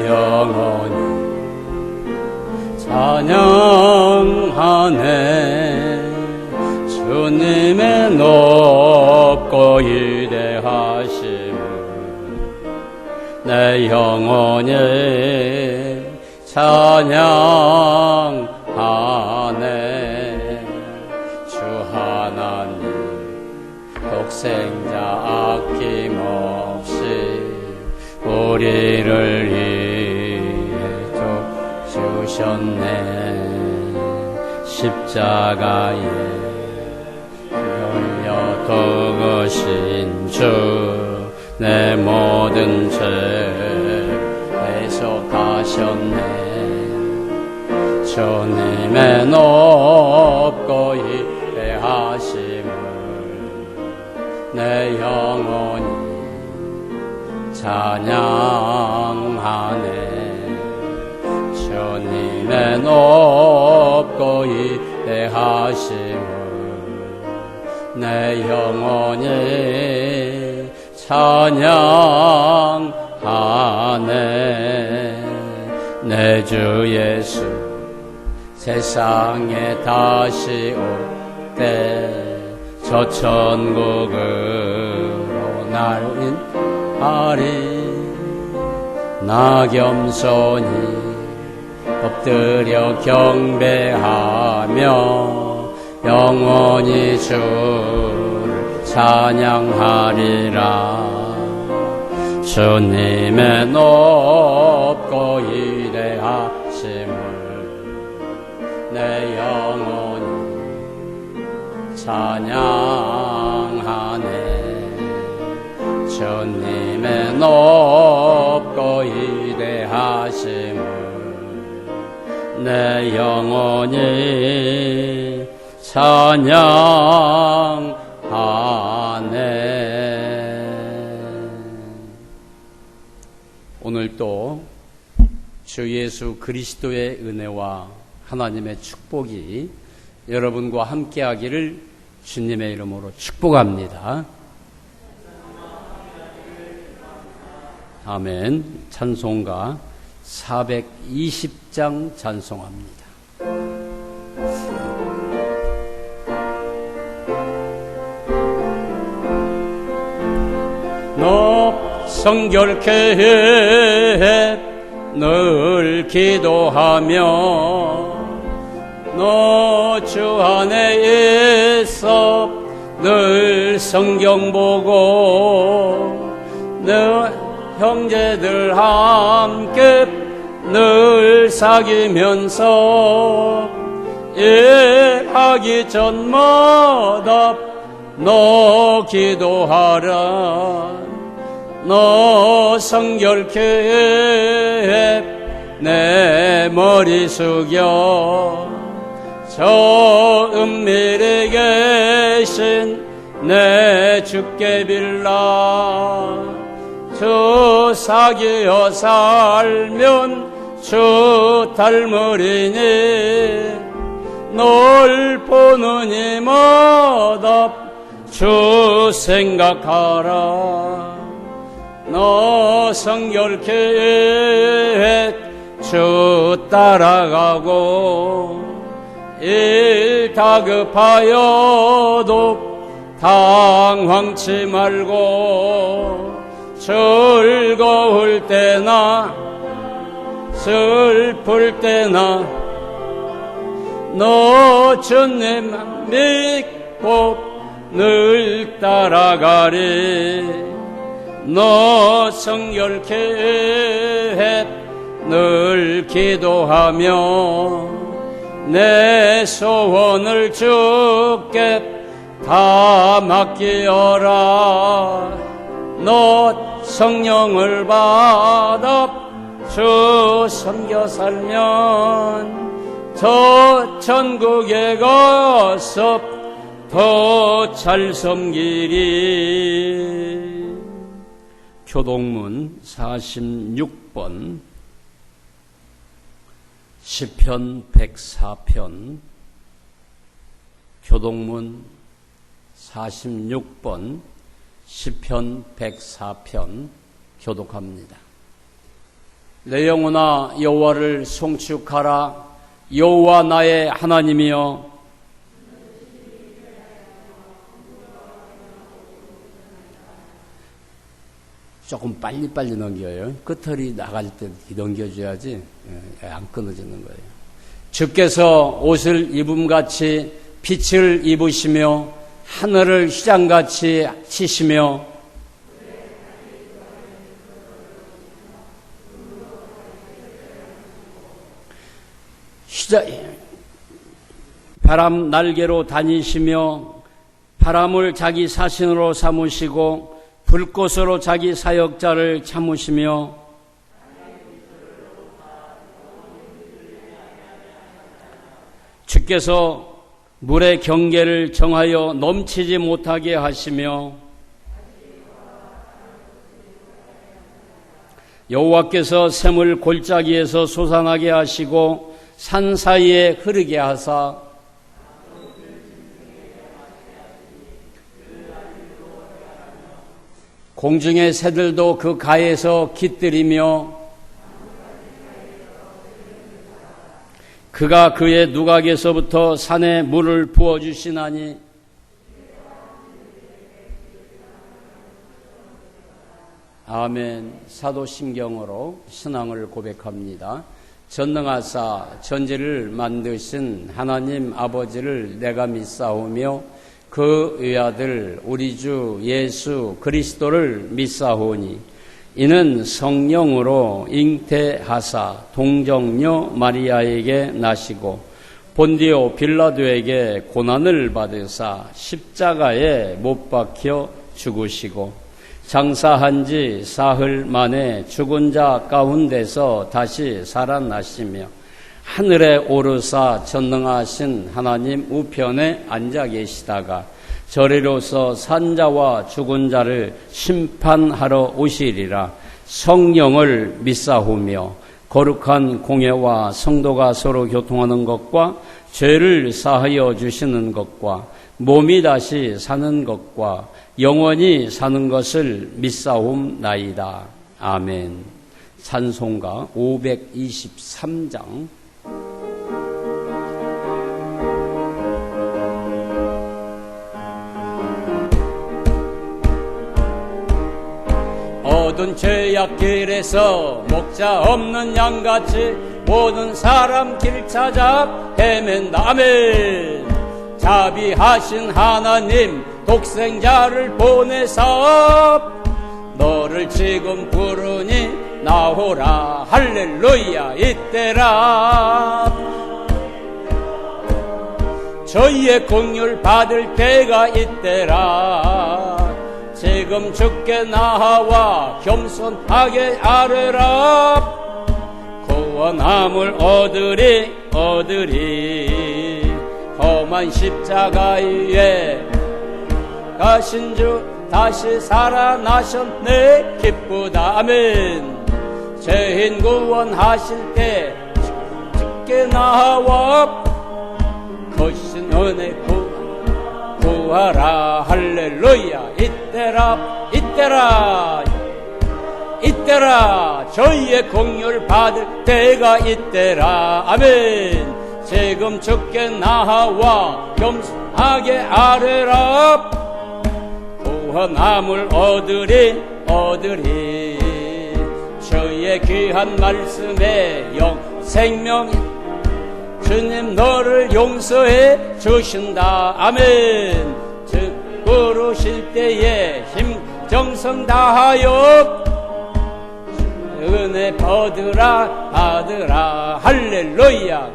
영원히 찬양하네. 주님의 높고 위대하심을 내 영혼이 찬양하네. 주 하나님 독생자 아낌없이 우리를 위해 주셨네. 십자가에 열려 죽으신 주 내 모든 죄 대속하셨네. 주님의 높고 위대하심을 내 영혼이 찬양하네. 주님의 높고 위대하심을 내 영혼이 찬양하네. 내 주 예수 세상에 다시 올 때 저 천국으로 날 인하리. 나 겸손히 엎드려 경배하며 영원히 주를 찬양하리라. 주님의 높고 위대하심을 내 영혼이 찬양하네. 주님의 높고 위대하심을 내 영혼이 찬양하네. 오늘도 주 예수 그리스도의 은혜와 하나님의 축복이 여러분과 함께하기를 주님의 이름으로 축복합니다. 아멘. 찬송가 420장 찬송합니다. 너 성결케 늘 기도하며 너 주 안에 있어 늘 성경 보고 너 형제들 함께 늘 사귀면서 일하기 전마다 너 기도하라. 너 성결케 내 머리 숙여 저 은밀히 계신 내 주께 빌라. 주 사귀어 살면 주 닮으리니 널 보는 이마다 주 생각하라. 너 성결케 주 따라가고 일 다급하여도 당황치 말고 즐거울 때나 슬플 때나 너 주님만 믿고 늘 따라가리. 너 성결케 늘 기도하며 내 소원을 주께 다 맡기어라. 너 성령을 받아 주 섬겨 살면 저 천국에 가서 더 잘 섬기리. 교동문 46번 시편 104편 교동문 46번 시편 104편 교독합니다. 내 영혼아 여호와를 송축하라. 여호와 나의 하나님이여. 조금 빨리빨리 넘겨요. 끝털이 나갈 때 넘겨줘야지 안 끊어지는 거예요. 주께서 옷을 입음같이 빛을 입으시며 하늘을 휘장같이 치시며 바람 날개로 다니시며 바람을 자기 사신으로 삼으시고 불꽃으로 자기 사역자를 참으시며 주께서 물의 경계를 정하여 넘치지 못하게 하시며 여호와께서 샘을 골짜기에서 솟아나게 하시고 산 사이에 흐르게 하사 공중의 새들도 그 가에서 깃들이며 그가 그의 누각에서부터 산에 물을 부어주시나니 아멘. 사도신경으로 신앙을 고백합니다. 전능하사 전지를 만드신 하나님 아버지를 내가 믿사오며 그 외아들 우리 주 예수 그리스도를 믿사오니 이는 성령으로 잉태하사 동정녀 마리아에게 나시고 본디오 빌라도에게 고난을 받으사 십자가에 못 박혀 죽으시고 장사한 지 사흘 만에 죽은 자 가운데서 다시 살아나시며 하늘에 오르사 전능하신 하나님 우편에 앉아 계시다가 저리로서 산자와 죽은 자를 심판하러 오시리라. 성령을 믿사오며 거룩한 공예와 성도가 서로 교통하는 것과 죄를 사하여 주시는 것과 몸이 다시 사는 것과 영원히 사는 것을 믿사옵나이다. 아멘. 찬송가 523장. 어두운 죄악길에서 목자 없는 양같이 모든 사람 길 찾아 헤맨다. 아멘. 자비하신 하나님 독생자를 보내사 너를 지금 부르니 나오라. 할렐루야. 이때라 저희의 공유를 받을 때가 이때라. 지금 주께 나와 겸손하게 아뢰라. 구원함을 얻으리 험한 십자가 위에 가신 주 다시 살아나셨네. 기쁘다. 아멘. 죄인 구원하실 때 주께 나와 거신 은혜 구하라. 할렐루야. 이때라 저희의 공유를 받을 때가 이때라. 아멘. 지금 주께 나와 겸손하게 아뢰라. 구원함을 얻으리 주의 귀한 말씀에 생명 주님 너를 용서해 주신다. 아멘. 부르실 때에 힘 정성 다하여 은혜 받으라. 할렐루야.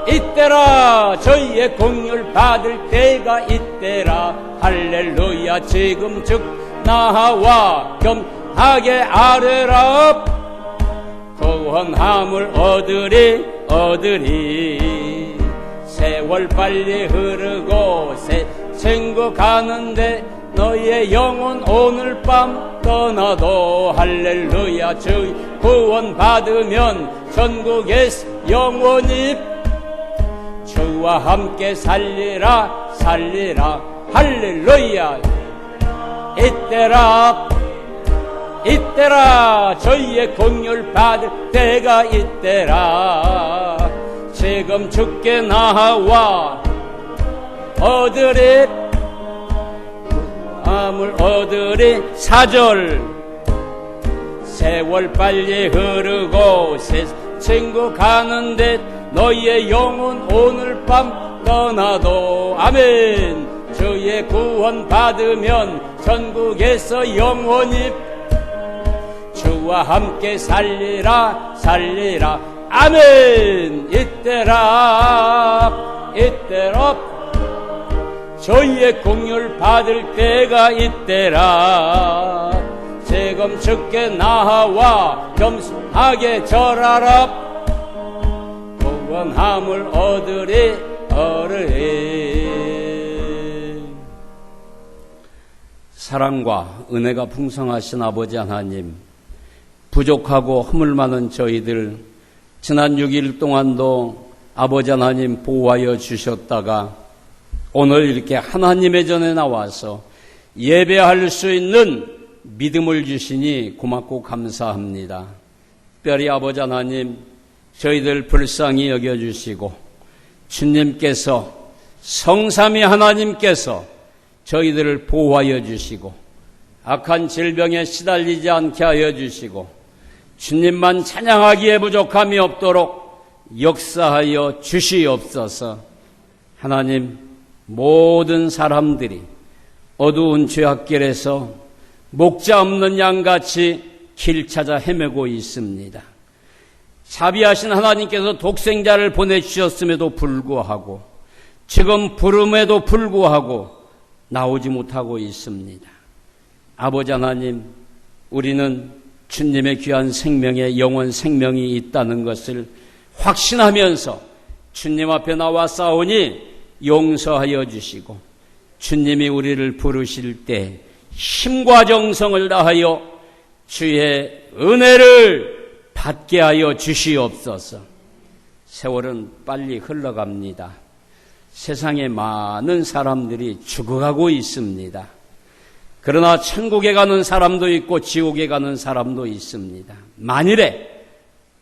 이때라 저희의 공유를 받을 때가 이때라. 할렐루야. 지금 즉 나와 겸하게 아뢰라. 구원함을 얻으리 세월 빨리 흐르고 생고 가는데 너의 영혼 오늘 밤 떠나도 할렐루야. 주 구원 받으면 전국에서 영원히 주와 함께 살리라. 이때라 저희의 공유를 받을 때가 이때라. 지금 주께 나와 얻으리 암을 얻으리. 4절 세월 빨리 흐르고 새 친구 가는데 너희의 영혼 오늘 밤 떠나도 아멘. 주의 구원 받으면 천국에서 영원히 주와 함께 살리라 살리라. 아멘. 이때라 이때라 저희의 공유를 받을 때가 이때라. 지금 주께 나와 겸손하게 절하라. 구원함을 얻으리 얻으리. 사랑과 은혜가 풍성하신 아버지 하나님, 부족하고 허물 많은 저희들 지난 6일 동안도 아버지 하나님 보호하여 주셨다가 오늘 이렇게 하나님의 전에 나와서 예배할 수 있는 믿음을 주시니 고맙고 감사합니다. 특별히 아버지 하나님 저희들 불쌍히 여겨주시고 주님께서 성삼위 하나님께서 저희들을 보호하여 주시고 악한 질병에 시달리지 않게 하여 주시고 주님만 찬양하기에 부족함이 없도록 역사하여 주시옵소서. 하나님, 모든 사람들이 어두운 죄악길에서 목자 없는 양같이 길 찾아 헤매고 있습니다. 자비하신 하나님께서 독생자를 보내주셨음에도 불구하고 지금 부름에도 불구하고 나오지 못하고 있습니다. 아버지 하나님, 우리는 주님의 귀한 생명에 영원 생명이 있다는 것을 확신하면서 주님 앞에 나와 싸우니 용서하여 주시고 주님이 우리를 부르실 때 힘과 정성을 다하여 주의 은혜를 받게 하여 주시옵소서. 세월은 빨리 흘러갑니다. 세상에 많은 사람들이 죽어가고 있습니다. 그러나 천국에 가는 사람도 있고 지옥에 가는 사람도 있습니다. 만일에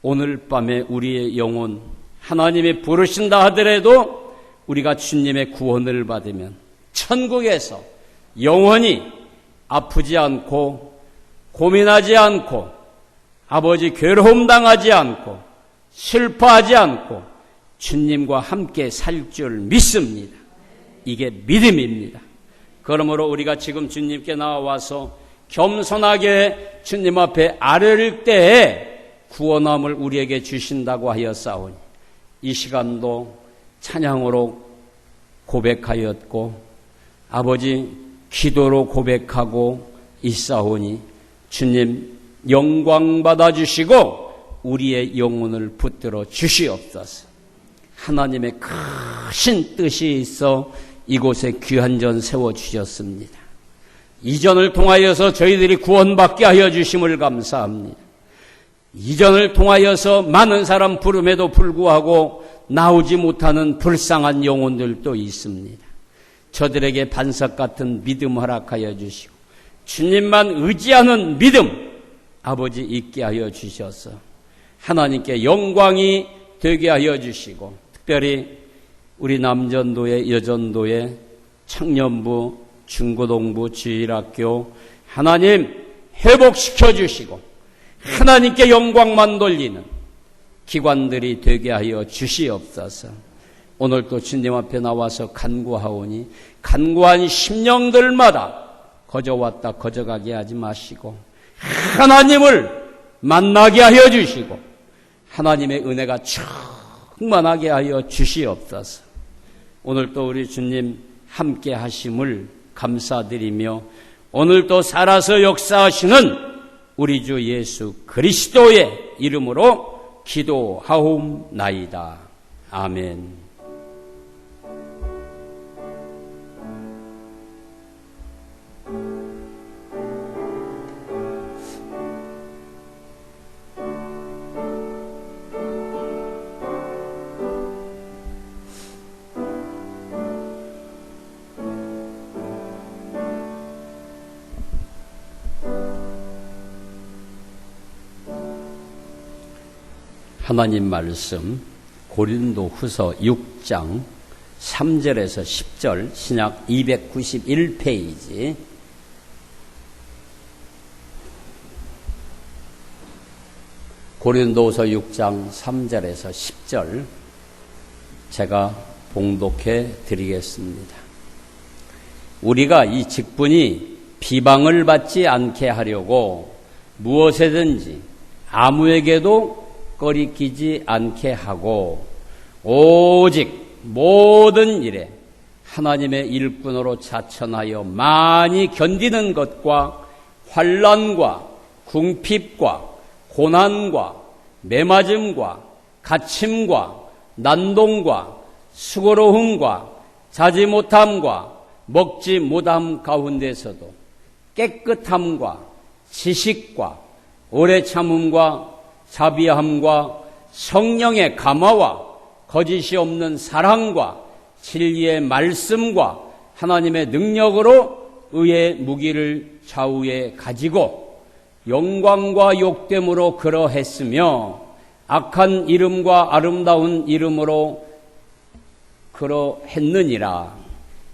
오늘 밤에 우리의 영혼 하나님이 부르신다 하더라도 우리가 주님의 구원을 받으면 천국에서 영원히 아프지 않고 고민하지 않고 아버지 괴로움 당하지 않고 슬퍼하지 않고 주님과 함께 살 줄 믿습니다. 이게 믿음입니다. 그러므로 우리가 지금 주님께 나와서 겸손하게 주님 앞에 아뢰를 때에 구원함을 우리에게 주신다고 하였사오니 이 시간도 찬양으로 고백하였고 아버지 기도로 고백하고 있사오니 주님 영광 받아주시고 우리의 영혼을 붙들어 주시옵소서. 하나님의 크신 뜻이 있어 이곳에 귀한 전 세워주셨습니다. 이전을 통하여서 저희들이 구원받게 하여 주심을 감사합니다. 이전을 통하여서 많은 사람 부름에도 불구하고 나오지 못하는 불쌍한 영혼들도 있습니다. 저들에게 반석 같은 믿음 허락하여 주시고 주님만 의지하는 믿음 아버지 있게 하여 주셔서 하나님께 영광이 되게 하여 주시고 특별히 우리 남전도회, 여전도회, 청년부, 중고등부, 주일학교 하나님 회복시켜 주시고 하나님께 영광만 돌리는 기관들이 되게 하여 주시옵소서. 오늘 또 주님 앞에 나와서 간구하오니 간구한 심령들마다 거저왔다 거저가게 하지 마시고 하나님을 만나게 하여 주시고 하나님의 은혜가 충만하게 하여 주시옵소서. 오늘 또 우리 주님 함께 하심을 감사드리며 오늘 또 살아서 역사하시는 우리 주 예수 그리스도의 이름으로 기도하옵나이다. 아멘. 하나님 말씀 고린도후서 6장 3절에서 10절 신약 291페이지 고린도후서 6장 3절에서 10절 제가 봉독해 드리겠습니다. 우리가 이 직분이 비방을 받지 않게 하려고 무엇에든지 아무에게도 꺼리끼지 않게 하고 오직 모든 일에 하나님의 일꾼으로 자천하여 많이 견디는 것과 환난과 궁핍과 고난과 매맞음과 갇힘과 난동과 수고로움과 자지 못함과 먹지 못함 가운데서도 깨끗함과 지식과 오래 참음과 자비함과 성령의 감화와 거짓이 없는 사랑과 진리의 말씀과 하나님의 능력으로 의의 무기를 좌우에 가지고 영광과 욕됨으로 그러했으며 악한 이름과 아름다운 이름으로 그러했느니라.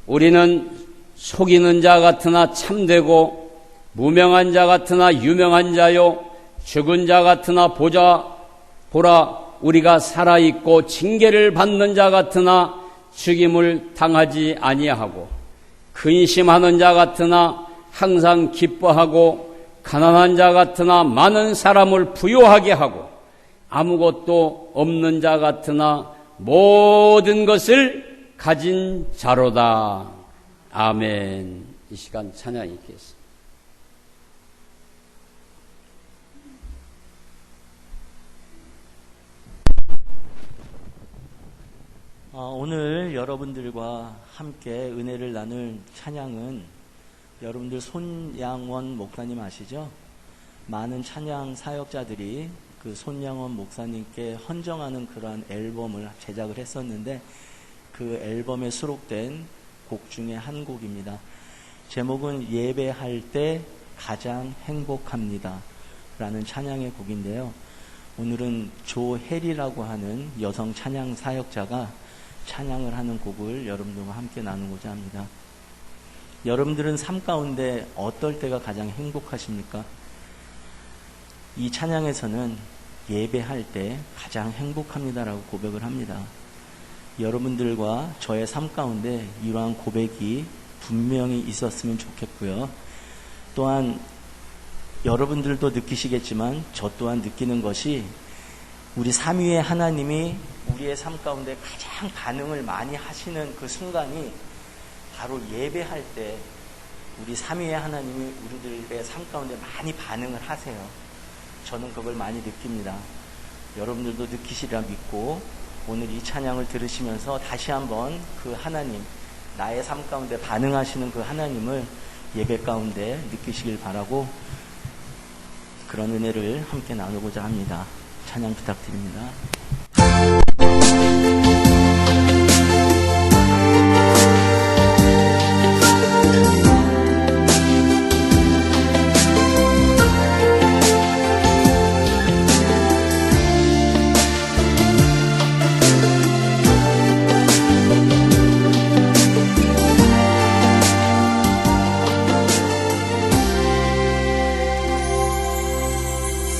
우리는 속이는 자 같으나 참되고 무명한 자 같으나 유명한 자요 죽은 자 같으나 보라 우리가 살아있고 징계를 받는 자 같으나 죽임을 당하지 아니하고 근심하는 자 같으나 항상 기뻐하고 가난한 자 같으나 많은 사람을 부요하게 하고 아무것도 없는 자 같으나 모든 것을 가진 자로다. 아멘. 이 시간 찬양 읽겠습니다. 오늘 여러분들과 함께 은혜를 나눌 찬양은 여러분들 손양원 목사님 아시죠? 많은 찬양 사역자들이 그 손양원 목사님께 헌정하는 그러한 앨범을 제작을 했었는데 그 앨범에 수록된 곡 중에 한 곡입니다. 제목은 예배할 때 가장 행복합니다 라는 찬양의 곡인데요. 오늘은 조혜리라고 하는 여성 찬양 사역자가 찬양을 하는 곡을 여러분들과 함께 나누고자 합니다. 여러분들은 삶 가운데 어떨 때가 가장 행복하십니까? 이 찬양에서는 예배할 때 가장 행복합니다라고 고백을 합니다. 여러분들과 저의 삶 가운데 이러한 고백이 분명히 있었으면 좋겠고요. 또한 여러분들도 느끼시겠지만 저 또한 느끼는 것이 우리 삼위의 하나님이 우리의 삶 가운데 가장 반응을 많이 하시는 그 순간이 바로 예배할 때 우리 삼위의 하나님이 우리들의 삶 가운데 많이 반응을 하세요. 저는 그걸 많이 느낍니다. 여러분들도 느끼시리라 믿고 오늘 이 찬양을 들으시면서 다시 한번 그 하나님, 나의 삶 가운데 반응하시는 그 하나님을 예배 가운데 느끼시길 바라고 그런 은혜를 함께 나누고자 합니다. 찬양 부탁드립니다.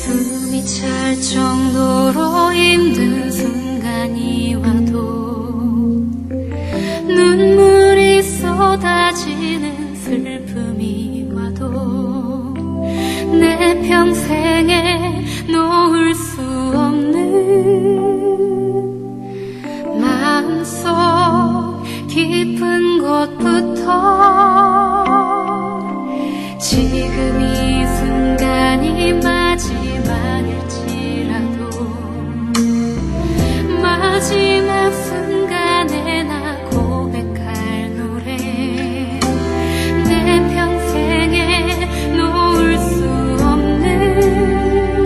숨이 찰 정도로 힘든 순간이 와도 눈물이 쏟아지는 슬픔이 와도 내 평생에 놓을 수 없는 마음속 깊은 곳부터 지금 이 순간이 마지막일지라도 마지막 순간에 나 고백할 노래 내 평생에 놓을 수 없는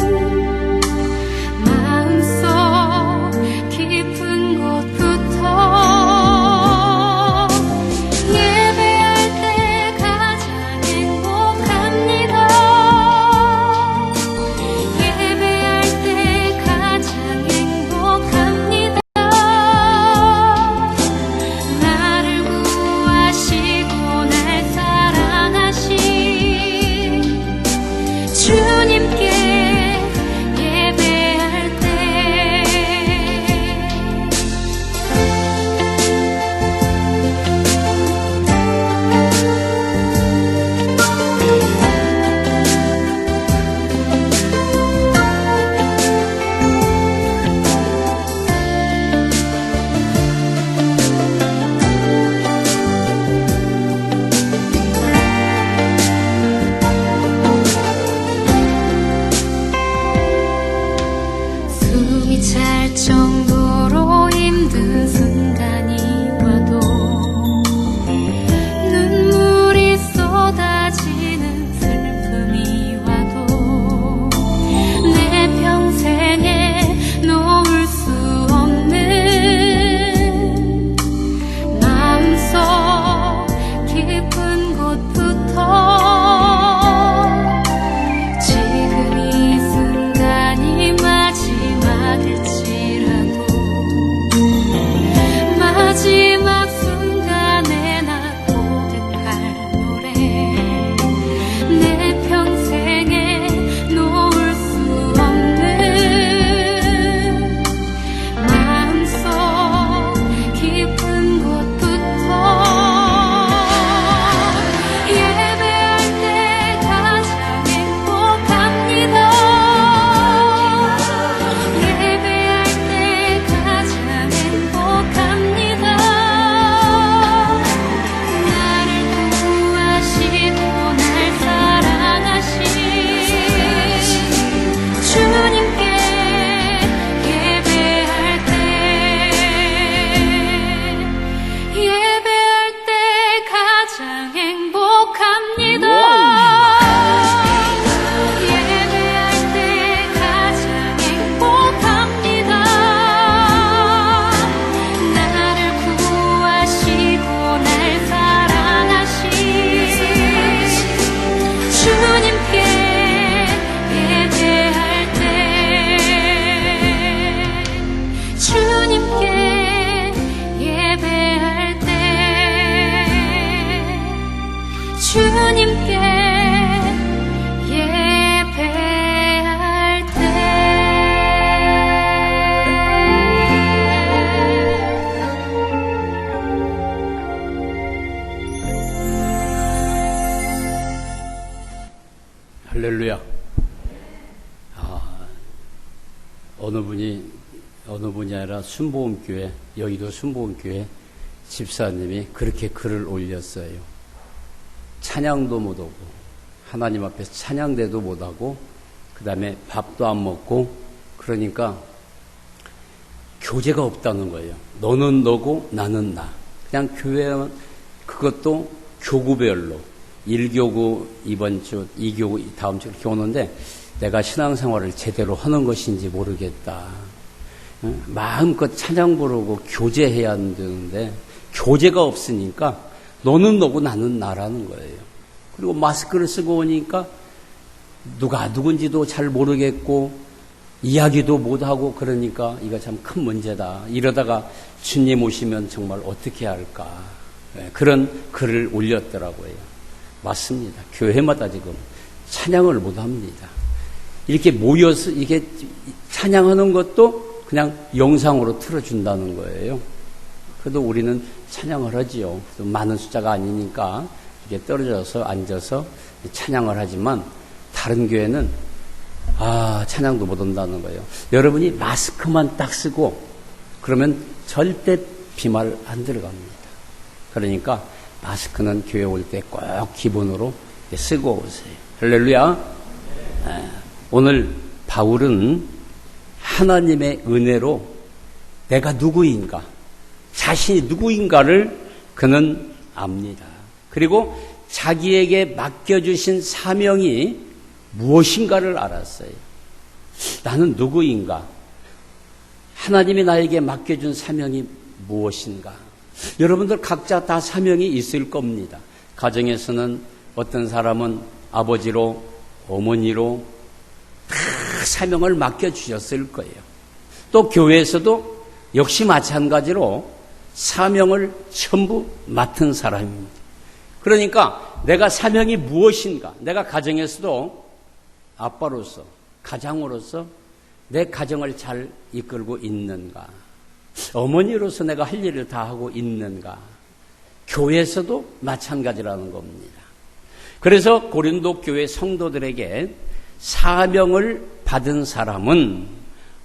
어느 분이 아니라 순복음교회, 여의도 순복음교회 집사님이 그렇게 글을 올렸어요. 찬양도 못하고 하나님 앞에서 찬양대도 못하고 그 다음에 밥도 안 먹고 그러니까 교제가 없다는 거예요. 너는 너고 나는 나. 그냥 교회는 그것도 교구별로 1교구 이번 주, 2교구 다음 주 이렇게 오는데 내가 신앙생활을 제대로 하는 것인지 모르겠다. 마음껏 찬양 부르고 교제해야 되는데 교제가 없으니까 너는 너고 나는 나라는 거예요. 그리고 마스크를 쓰고 오니까 누가 누군지도 잘 모르겠고 이야기도 못하고 그러니까 이거 참 큰 문제다. 이러다가 주님 오시면 정말 어떻게 할까. 그런 글을 올렸더라고요. 맞습니다. 교회마다 지금 찬양을 못합니다. 이렇게 모여서 이게 찬양하는 것도 그냥 영상으로 틀어준다는 거예요. 그래도 우리는 찬양을 하지요. 많은 숫자가 아니니까 이렇게 떨어져서 앉아서 찬양을 하지만 다른 교회는 찬양도 못 한다는 거예요. 여러분이 마스크만 딱 쓰고 그러면 절대 비말 안 들어갑니다. 그러니까 마스크는 교회 올 때 꼭 기본으로 쓰고 오세요. 할렐루야. 오늘 바울은 하나님의 은혜로 내가 누구인가, 자신이 누구인가를 그는 압니다. 그리고 자기에게 맡겨주신 사명이 무엇인가를 알았어요. 나는 누구인가? 하나님이 나에게 맡겨준 사명이 무엇인가? 여러분들 각자 다 사명이 있을 겁니다. 가정에서는 어떤 사람은 아버지로, 어머니로 다 사명을 맡겨주셨을 거예요. 또 교회에서도 역시 마찬가지로 사명을 전부 맡은 사람입니다. 그러니까 내가 사명이 무엇인가? 내가 가정에서도 아빠로서, 가장으로서 내 가정을 잘 이끌고 있는가? 어머니로서 내가 할 일을 다 하고 있는가? 교회에서도 마찬가지라는 겁니다. 그래서 고린도 교회 성도들에게 사명을 받은 사람은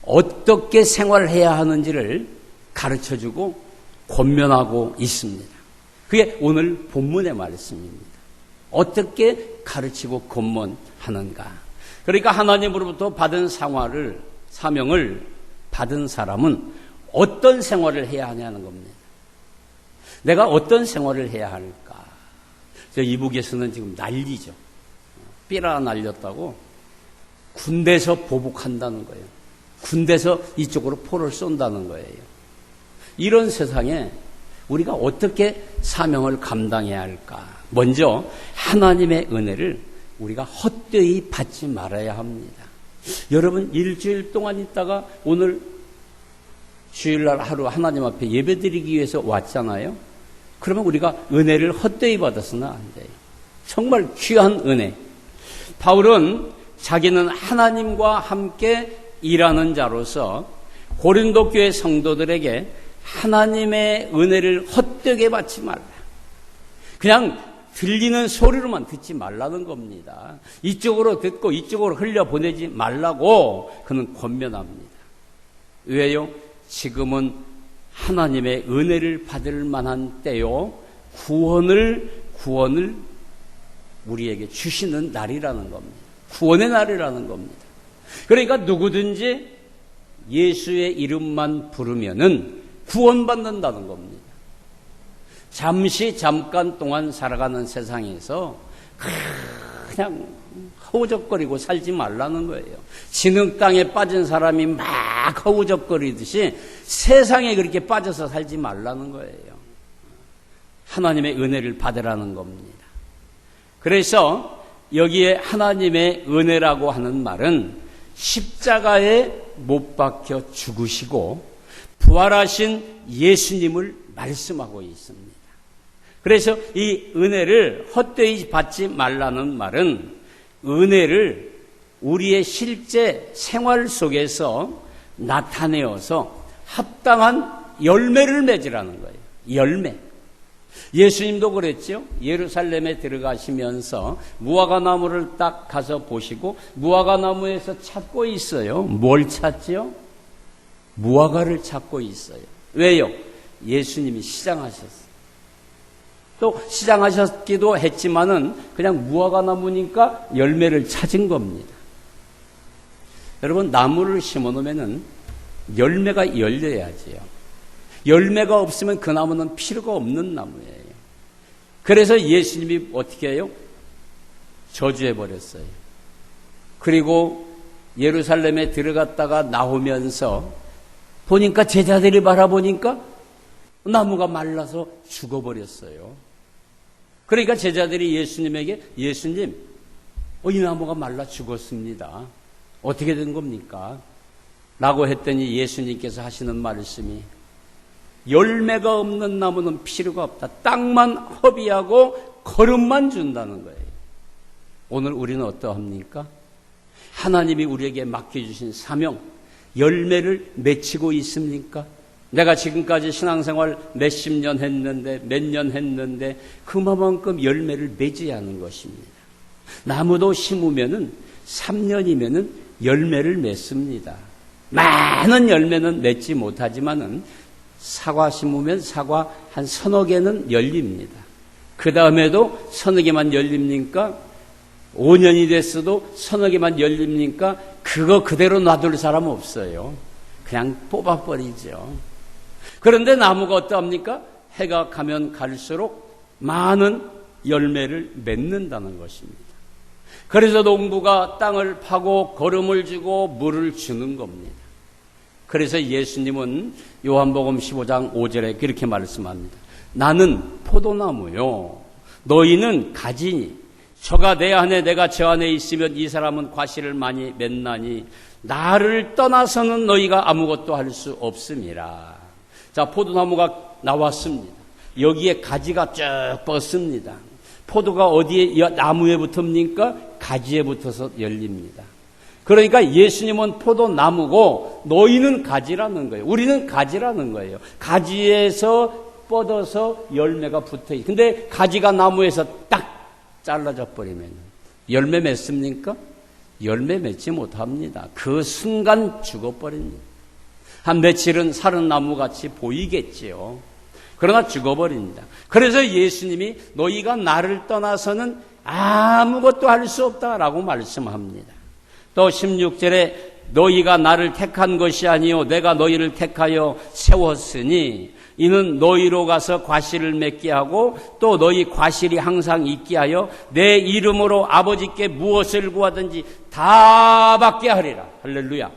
어떻게 생활해야 하는지를 가르쳐주고 권면하고 있습니다. 그게 오늘 본문의 말씀입니다. 어떻게 가르치고 권면하는가? 그러니까 하나님으로부터 받은 사명을 받은 사람은 어떤 생활을 해야 하냐는 겁니다. 내가 어떤 생활을 해야 할까? 저 이북에서는 지금 난리죠. 삐라 날렸다고 군대에서 보복한다는 거예요. 군대에서 이쪽으로 포를 쏜다는 거예요. 이런 세상에 우리가 어떻게 사명을 감당해야 할까? 먼저 하나님의 은혜를 우리가 헛되이 받지 말아야 합니다. 여러분 일주일 동안 있다가 오늘 주일날 하루 하나님 앞에 예배드리기 위해서 왔잖아요. 그러면 우리가 은혜를 헛되이 받아서는 안 돼요. 정말 귀한 은혜. 바울은 자기는 하나님과 함께 일하는 자로서 고린도 교회 성도들에게 하나님의 은혜를 헛되게 받지 말라. 그냥 들리는 소리로만 듣지 말라는 겁니다. 이쪽으로 듣고 이쪽으로 흘려보내지 말라고 그는 권면합니다. 왜요? 지금은 하나님의 은혜를 받을 만한 때요. 구원을 우리에게 주시는 날이라는 겁니다. 구원의 날이라는 겁니다. 그러니까 누구든지 예수의 이름만 부르면은 구원받는다는 겁니다. 잠깐 동안 살아가는 세상에서 그냥 허우적거리고 살지 말라는 거예요. 진흙 땅에 빠진 사람이 막 허우적거리듯이 세상에 그렇게 빠져서 살지 말라는 거예요. 하나님의 은혜를 받으라는 겁니다. 그래서 여기에 하나님의 은혜라고 하는 말은 십자가에 못 박혀 죽으시고 부활하신 예수님을 말씀하고 있습니다. 그래서 이 은혜를 헛되이 받지 말라는 말은 은혜를 우리의 실제 생활 속에서 나타내어서 합당한 열매를 맺으라는 거예요. 열매. 예수님도 그랬죠. 예루살렘에 들어가시면서 무화과나무를 딱 가서 보시고 무화과나무에서 찾고 있어요. 뭘 찾죠? 무화과를 찾고 있어요. 왜요? 예수님이 시장하셨어요. 또 시장하셨기도 했지만은 그냥 무화과 나무니까 열매를 찾은 겁니다. 여러분, 나무를 심어 놓으면은 열매가 열려야지요. 열매가 없으면 그 나무는 필요가 없는 나무예요. 그래서 예수님이 어떻게 해요? 저주해 버렸어요. 그리고 예루살렘에 들어갔다가 나오면서 보니까 제자들이 바라보니까 나무가 말라서 죽어버렸어요. 그러니까 제자들이 예수님에게 예수님, 이 나무가 말라 죽었습니다. 어떻게 된 겁니까? 라고 했더니 예수님께서 하시는 말씀이 열매가 없는 나무는 필요가 없다. 땅만 허비하고 거름만 준다는 거예요. 오늘 우리는 어떠합니까? 하나님이 우리에게 맡겨주신 사명, 열매를 맺히고 있습니까? 내가 지금까지 신앙생활 몇십 년 했는데 몇 년 했는데 그만큼 열매를 맺어야 하는 것입니다. 나무도 심으면은 3년이면은 열매를 맺습니다. 많은 열매는 맺지 못하지만은 사과 심으면 사과 한 서너 개는 열립니다. 그 다음에도 서너 개만 열립니까? 5년이 됐어도 서너 개만 열립니까? 그거 그대로 놔둘 사람 없어요. 그냥 뽑아버리죠. 그런데 나무가 어떠합니까? 해가 가면 갈수록 많은 열매를 맺는다는 것입니다. 그래서 농부가 땅을 파고 거름을 주고 물을 주는 겁니다. 그래서 예수님은 요한복음 15장 5절에 그렇게 말씀합니다. 나는 포도나무요, 너희는 가지니 저가 내 안에 내가 저 안에 있으면 이 사람은 과실을 많이 맺나니 나를 떠나서는 너희가 아무것도 할 수 없음이라. 자, 포도나무가 나왔습니다. 여기에 가지가 쭉 뻗습니다. 포도가 어디에 나무에 붙습니까? 가지에 붙어서 열립니다. 그러니까 예수님은 포도나무고 너희는 가지라는 거예요. 우리는 가지라는 거예요. 가지에서 뻗어서 열매가 붙어있어요. 근데 가지가 나무에서 딱 잘라져 버리면 열매 맺습니까? 열매 맺지 못합니다. 그 순간 죽어버립니다. 한 며칠은 사른 나무같이 보이겠지요. 그러나 죽어버립니다. 그래서 예수님이 너희가 나를 떠나서는 아무것도 할 수 없다라고 말씀합니다. 또 16절에 너희가 나를 택한 것이 아니요 내가 너희를 택하여 세웠으니 이는 너희로 가서 과실을 맺게 하고 또 너희 과실이 항상 있게 하여 내 이름으로 아버지께 무엇을 구하든지 다 받게 하리라. 할렐루야.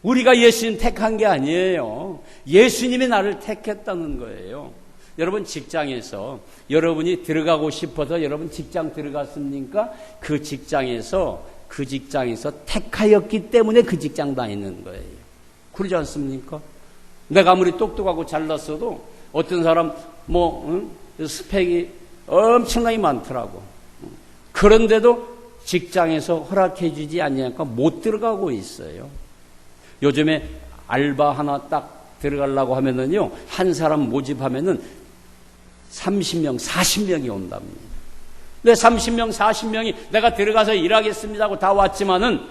우리가 예수님 택한 게 아니에요. 예수님이 나를 택했다는 거예요. 여러분, 직장에서 여러분이 들어가고 싶어서 여러분 직장 들어갔습니까? 그 직장에서 택하였기 때문에 그 직장 다니는 거예요. 그러지 않습니까? 내가 아무리 똑똑하고 잘났어도 어떤 사람 스펙이 엄청나게 많더라고. 그런데도 직장에서 허락해 주지 않으니까 못 들어가고 있어요. 요즘에 알바 하나 딱 들어가려고 하면은요, 한 사람 모집하면은 30명, 40명이 온답니다. 근데 30명, 40명이 내가 들어가서 일하겠습니다 하고 다 왔지만은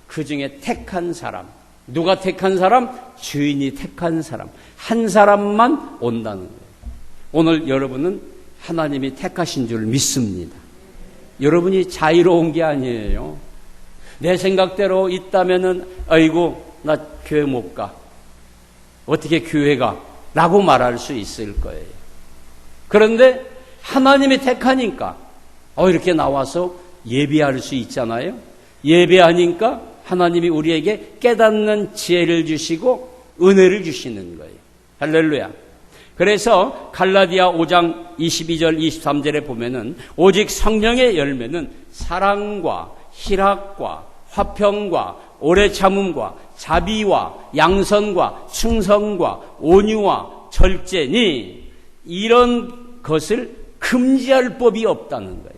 그 중에 택한 사람, 누가 택한 사람? 주인이 택한 사람. 한 사람만 온다는 거예요. 오늘 여러분은 하나님이 택하신 줄 믿습니다. 여러분이 자유로운 게 아니에요. 내 생각대로 있다면은, 아이고, 나 교회 못 가. 어떻게 교회 가? 라고 말할 수 있을 거예요. 그런데 하나님이 택하니까, 이렇게 나와서 예배할 수 있잖아요. 예배하니까 하나님이 우리에게 깨닫는 지혜를 주시고 은혜를 주시는 거예요. 할렐루야. 그래서 갈라디아 5장 22절 23절에 보면은 오직 성령의 열매는 사랑과 희락과 화평과 오래 참음과 자비와 양선과 충성과 온유와 절제니 이런 것을 금지할 법이 없다는 거예요.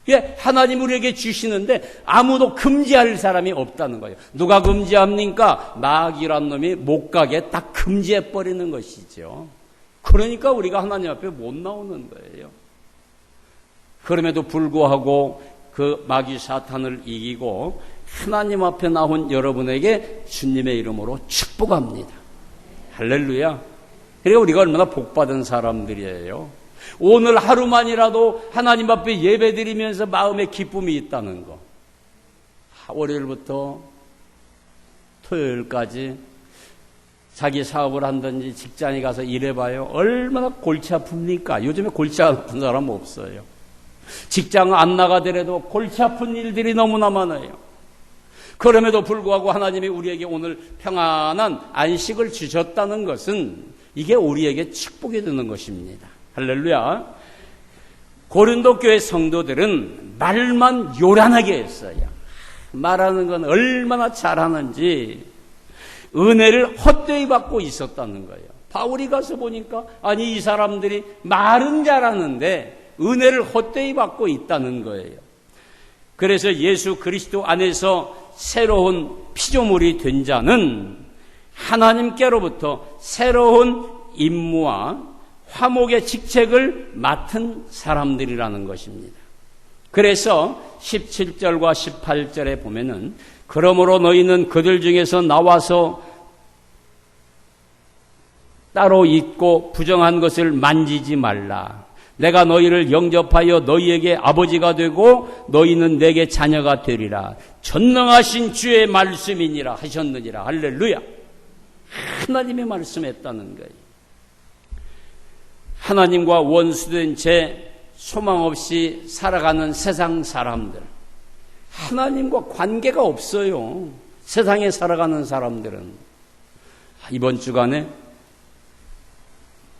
예, 하나님 우리에게 주시는데 아무도 금지할 사람이 없다는 거예요. 누가 금지합니까? 마귀란 놈이 못 가게 딱 금지해버리는 것이죠. 그러니까 우리가 하나님 앞에 못 나오는 거예요. 그럼에도 불구하고 그 마귀 사탄을 이기고 하나님 앞에 나온 여러분에게 주님의 이름으로 축복 축복합니다. 할렐루야. 그리고 우리가 얼마나 복받은 사람들이에요. 오늘 하루만이라도 하나님 앞에 예배드리면서 마음에 기쁨이 있다는 거. 월요일부터 토요일까지 자기 사업을 한다든지 직장에 가서 일해봐요. 얼마나 골치 아픕니까? 요즘에 골치 아픈 사람 없어요. 직장 안 나가더라도 골치 아픈 일들이 너무나 많아요. 그럼에도 불구하고 하나님이 우리에게 오늘 평안한 안식을 주셨다는 것은 이게 우리에게 축복이 되는 것입니다. 할렐루야. 고린도 교회 성도들은 말만 요란하게 했어요. 말하는 건 얼마나 잘하는지 은혜를 헛되이 받고 있었다는 거예요. 바울이 가서 보니까 아니 이 사람들이 말은 잘하는데 은혜를 헛되이 받고 있다는 거예요. 그래서 예수 그리스도 안에서 새로운 피조물이 된 자는 하나님께로부터 새로운 임무와 화목의 직책을 맡은 사람들이라는 것입니다. 그래서 17절과 18절에 보면은 그러므로 너희는 그들 중에서 나와서 따로 있고 부정한 것을 만지지 말라. 내가 너희를 영접하여 너희에게 아버지가 되고 너희는 내게 자녀가 되리라. 전능하신 주의 말씀이니라 하셨느니라. 할렐루야. 하나님의 말씀했다는 거예요. 하나님과 원수된 채 소망 없이 살아가는 세상 사람들, 하나님과 관계가 없어요. 세상에 살아가는 사람들은. 이번 주간에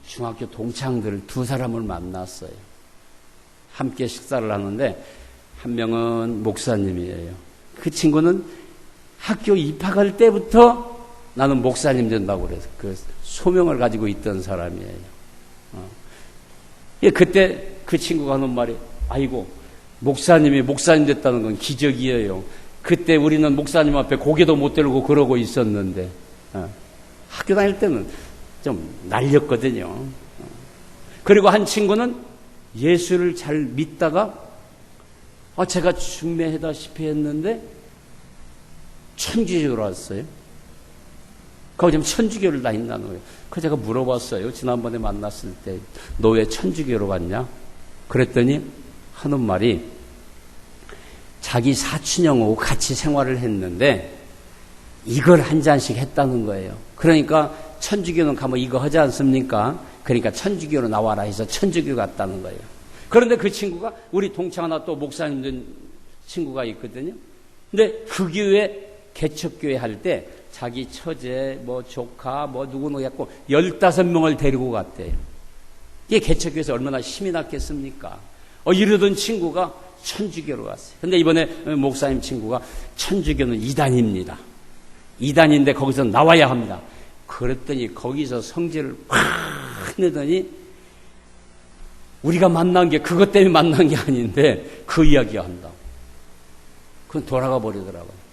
중학교 동창들 두 사람을 만났어요. 함께 식사를 하는데 한 명은 목사님이에요. 그 친구는 학교 입학할 때부터 나는 목사님 된다고 그래서 그 소명을 가지고 있던 사람이에요. 그때 그 친구가 하는 말이 아이고 목사님이 목사님 됐다는 건 기적이에요. 그때 우리는 목사님 앞에 고개도 못 들고 그러고 있었는데 학교 다닐 때는 좀 날렸거든요. 그리고 한 친구는 예수를 잘 믿다가 제가 중매하다시피 했는데 천주교로 왔어요. 거기 지금 천주교를 다닌다는 거예요. 그래서 제가 물어봤어요. 지난번에 만났을 때 너 왜 천주교로 갔냐? 그랬더니 하는 말이 자기 사촌형하고 같이 생활을 했는데 이걸 한 잔씩 했다는 거예요. 그러니까 천주교는 가면 이거 하지 않습니까? 그러니까 천주교로 나와라 해서 천주교 갔다는 거예요. 그런데 그 친구가 우리 동창 하나 또 목사님 된 친구가 있거든요. 근데 그 교회 개척교회 할 때 자기 처제, 조카, 누구 했고 15명을 데리고 갔대요. 이게 개척교회에서 얼마나 힘이 났겠습니까? 이러던 친구가 천주교로 갔어요. 근데 이번에 목사님 친구가 천주교는 이단입니다. 이단인데 거기서 나와야 합니다. 그랬더니 거기서 성질을 확 내더니 우리가 만난 게 그것 때문에 만난 게 아닌데 그 이야기 한다고. 그건 돌아가 버리더라고요.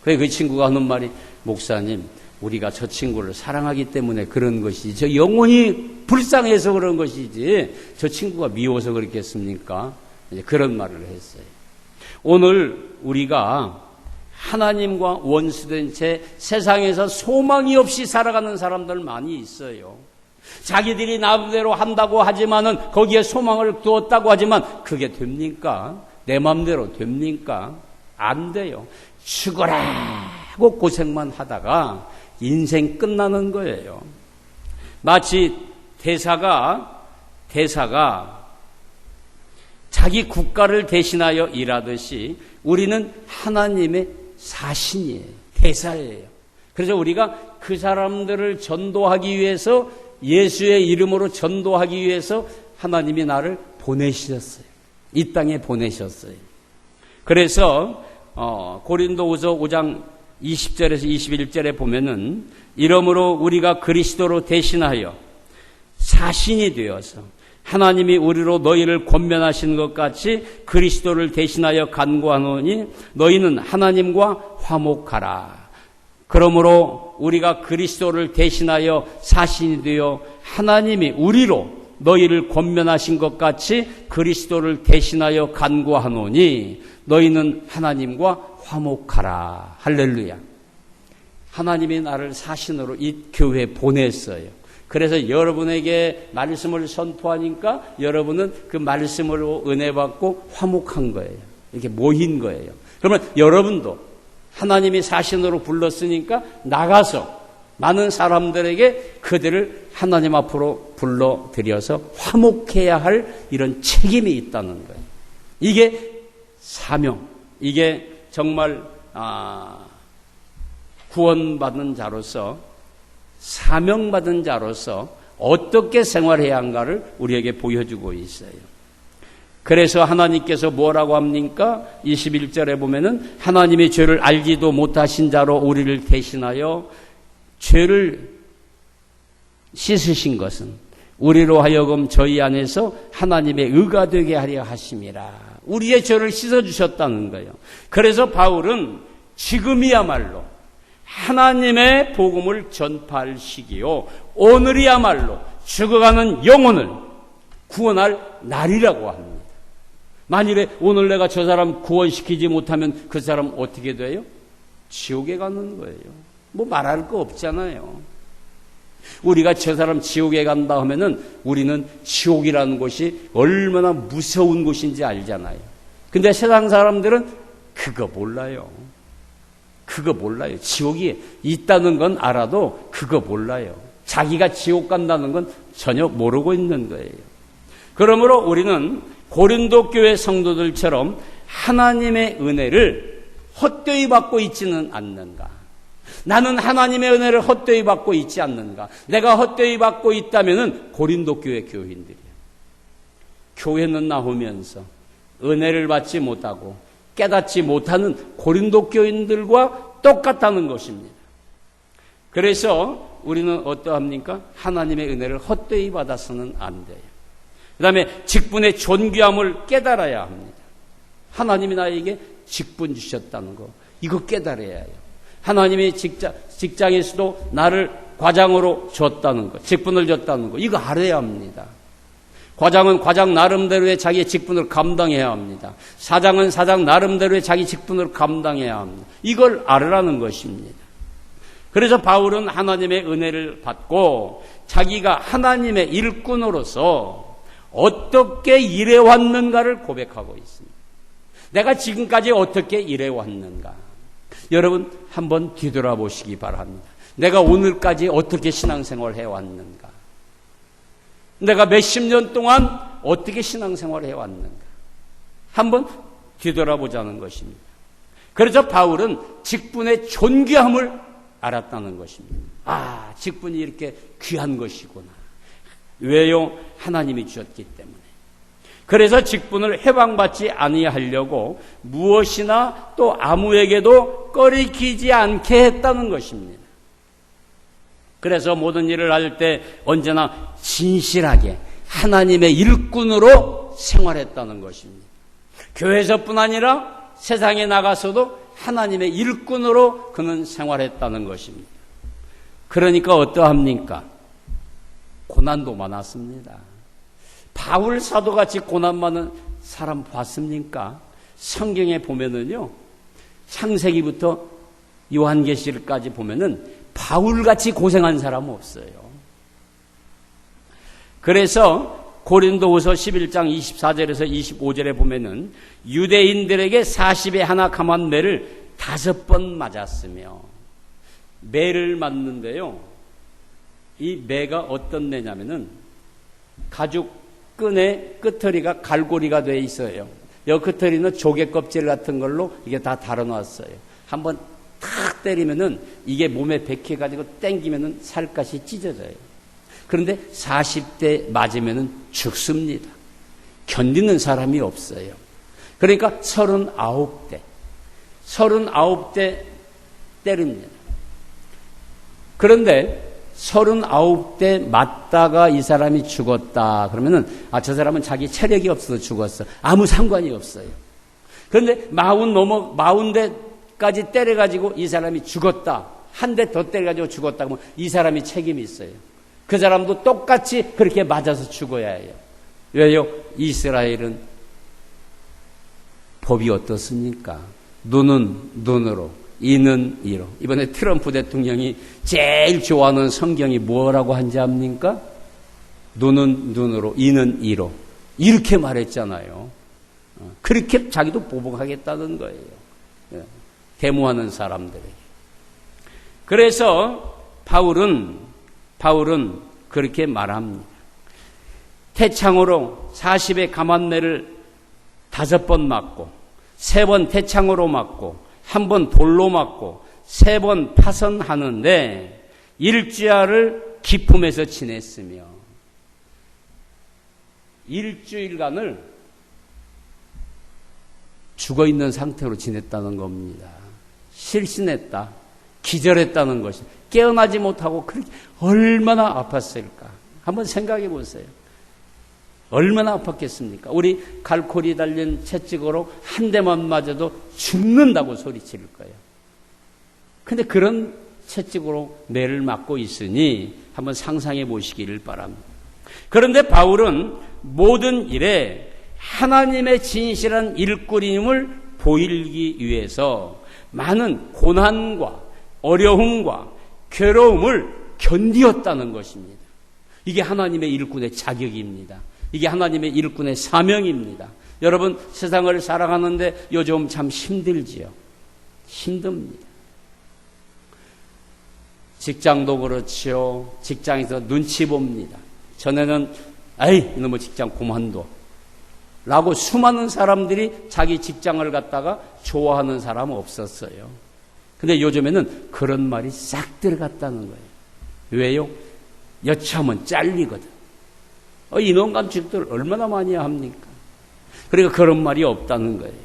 그래 그 친구가 하는 말이 목사님 우리가 저 친구를 사랑하기 때문에 그런 것이지 저 영혼이 불쌍해서 그런 것이지 저 친구가 미워서 그렇겠습니까? 이제 그런 말을 했어요. 오늘 우리가 하나님과 원수된 채 세상에서 소망이 없이 살아가는 사람들 많이 있어요. 자기들이 나름대로 한다고 하지만은 거기에 소망을 두었다고 하지만 그게 됩니까? 내 마음대로 됩니까? 안 돼요. 죽어라고 고생만 하다가 인생 끝나는 거예요. 마치 대사가 자기 국가를 대신하여 일하듯이 우리는 하나님의 사신이에요. 대사예요. 그래서 우리가 그 사람들을 전도하기 위해서 예수의 이름으로 전도하기 위해서 하나님이 나를 보내셨어요. 이 땅에 보내셨어요. 그래서 고린도후서 5장 20절에서 21절에 보면은 이러므로 우리가 그리스도로 대신하여 사신이 되어서 하나님이 우리로 너희를 권면하신 것 같이 그리스도를 대신하여 간구하노니 너희는 하나님과 화목하라. 그러므로 우리가 그리스도를 대신하여 사신이 되어 하나님이 우리로 너희를 권면하신 것 같이 그리스도를 대신하여 간구하노니 너희는 하나님과 화목하라. 할렐루야. 하나님이 나를 사신으로 이 교회에 보냈어요. 그래서 여러분에게 말씀을 선포하니까 여러분은 그 말씀으로 은혜 받고 화목한 거예요. 이렇게 모인 거예요. 그러면 여러분도 하나님이 사신으로 불렀으니까 나가서 많은 사람들에게 그들을 하나님 앞으로 불러들여서 화목해야 할 이런 책임이 있다는 거예요. 이게 사명, 이게 정말 구원받은 자로서, 사명받은 자로서 어떻게 생활해야 한가를 우리에게 보여주고 있어요. 그래서 하나님께서 뭐라고 합니까? 21절에 보면은 하나님이 죄를 알지도 못하신 자로 우리를 대신하여 죄를 씻으신 것은 우리로 하여금 저희 안에서 하나님의 의가 되게 하려 하심이라. 우리의 죄를 씻어주셨다는 거예요. 그래서 바울은 지금이야말로 하나님의 복음을 전파할 시기요, 오늘이야말로 죽어가는 영혼을 구원할 날이라고 합니다. 만일에 오늘 내가 저 사람 구원시키지 못하면 그 사람 어떻게 돼요? 지옥에 가는 거예요. 뭐 말할 거 없잖아요. 우리가 저 사람 지옥에 간다 하면은 우리는 지옥이라는 곳이 얼마나 무서운 곳인지 알잖아요. 근데 세상 사람들은 그거 몰라요. 그거 몰라요. 지옥이 있다는 건 알아도 그거 몰라요. 자기가 지옥 간다는 건 전혀 모르고 있는 거예요. 그러므로 우리는 고린도 교회 성도들처럼 하나님의 은혜를 헛되이 받고 있지는 않는가? 나는 하나님의 은혜를 헛되이 받고 있지 않는가? 내가 헛되이 받고 있다면은 고린도 교회 교인들이에요. 교회는 나오면서 은혜를 받지 못하고 깨닫지 못하는 고린도 교인들과 똑같다는 것입니다. 그래서 우리는 어떠합니까? 하나님의 은혜를 헛되이 받아서는 안 돼요. 그 다음에 직분의 존귀함을 깨달아야 합니다. 하나님이 나에게 직분 주셨다는 거, 이거 깨달아야 해요. 하나님이 직장에서도 나를 과장으로 줬다는 거, 직분을 줬다는 거, 이거 알아야 합니다. 과장은 과장 나름대로의 자기의 직분을 감당해야 합니다. 사장은 사장 나름대로의 자기 직분을 감당해야 합니다. 이걸 알으라는 것입니다. 그래서 바울은 하나님의 은혜를 받고 자기가 하나님의 일꾼으로서 어떻게 일해왔는가를 고백하고 있습니다. 내가 지금까지 어떻게 일해왔는가? 여러분 한번 뒤돌아보시기 바랍니다. 내가 오늘까지 어떻게 신앙생활을 해왔는가? 내가 몇십 년 동안 어떻게 신앙생활을 해왔는가? 한번 뒤돌아보자는 것입니다. 그래서 바울은 직분의 존귀함을 알았다는 것입니다. 아, 직분이 이렇게 귀한 것이구나. 왜요? 하나님이 주셨기 때문에. 그래서 직분을 해방받지 아니하려고 무엇이나 또 아무에게도 꺼리키지 않게 했다는 것입니다. 그래서 모든 일을 할 때 언제나 진실하게 하나님의 일꾼으로 생활했다는 것입니다. 교회에서뿐 아니라 세상에 나가서도 하나님의 일꾼으로 그는 생활했다는 것입니다. 그러니까 어떠합니까? 고난도 많았습니다. 바울 사도같이 고난 많은 사람 봤습니까? 성경에 보면은요, 창세기부터 요한계시록까지 보면은 바울같이 고생한 사람은 없어요. 그래서 고린도후서 11장 24절에서 25절에 보면은 유대인들에게 40에 하나 감한 매를 5번 맞았으며, 매를 맞는데요, 이 매가 어떤 매냐면은 가죽 끈의 끄트리가 갈고리가 돼 있어요. 이 끄트리는 조개 껍질 같은 걸로 이게 다 달아놨어요. 한번 탁 때리면은 이게 몸에 박혀가지고 땡기면은 살갗이 찢어져요. 그런데 40대 맞으면은 죽습니다. 견디는 사람이 없어요. 그러니까 39대 때립니다. 그런데 39대 맞다가 이 사람이 죽었다 그러면은, 아, 저 사람은 자기 체력이 없어서 죽었어. 아무 상관이 없어요. 그런데 40대까지 때려가지고 이 사람이 죽었다. 한 대 더 때려가지고 죽었다 그러면 이 사람이 책임이 있어요. 그 사람도 똑같이 그렇게 맞아서 죽어야 해요. 왜요? 이스라엘은 법이 어떻습니까? 눈은 눈으로, 이는 이로. 이번에 트럼프 대통령이 제일 좋아하는 성경이 뭐라고 한지 압니까? 눈은 눈으로, 이는 이로. 이렇게 말했잖아요. 그렇게 자기도 보복하겠다는 거예요. 데모하는 사람들에게. 그래서 바울은 그렇게 말합니다. 태창으로 40의 가만매를 5번 맞고 3번 태창으로 맞고 1번 돌로 맞고 3번 파선하는데 일주야를 기품에서 지냈으며 일주일간을 죽어있는 상태로 지냈다는 겁니다. 실신했다. 기절했다는 것이 깨어나지 못하고 그렇게 얼마나 아팠을까. 한번 생각해 보세요. 얼마나 아팠겠습니까? 우리 갈고리 달린 채찍으로 한 대만 맞아도 죽는다고 소리칠 거예요. 근데 그런 채찍으로 매를 맞고 있으니 한번 상상해 보시기를 바랍니다. 그런데 바울은 모든 일에 하나님의 진실한 일꾼임을 보이기 위해서 많은 고난과 어려움과 괴로움을 견디었다는 것입니다. 이게 하나님의 일꾼의 자격입니다. 이게 하나님의 일꾼의 사명입니다. 여러분, 세상을 살아가는데 요즘 참 힘들지요. 힘듭니다. 직장도 그렇지요. 직장에서 눈치 봅니다. 전에는 아이 이놈의 직장 그만둬 라고 수많은 사람들이 자기 직장을 갖다가 좋아하는 사람은 없었어요. 근데 요즘에는 그런 말이 싹 들어갔다는 거예요. 왜요? 여차하면 잘리거든. 이놈 감축들 얼마나 많이 합니까? 그러니까 그런 말이 없다는 거예요.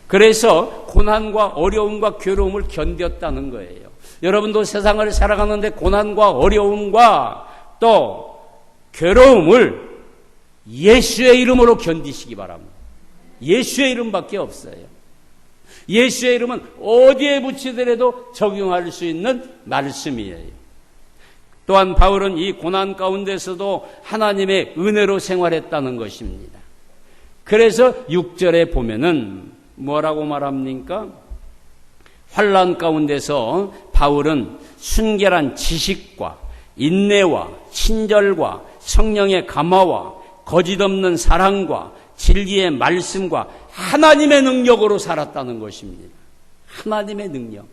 그래서 고난과 어려움과 괴로움을 견뎠다는 거예요. 여러분도 세상을 살아가는데 고난과 어려움과 또 괴로움을 예수의 이름으로 견디시기 바랍니다. 예수의 이름밖에 없어요. 예수의 이름은 어디에 붙이더라도 적용할 수 있는 말씀이에요. 또한 바울은 이 고난 가운데서도 하나님의 은혜로 생활했다는 것입니다. 그래서 6절에 보면은 뭐라고 말합니까? 환난 가운데서 바울은 순결한 지식과 인내와 친절과 성령의 감화와 거짓없는 사랑과 진리의 말씀과 하나님의 능력으로 살았다는 것입니다. 하나님의 능력.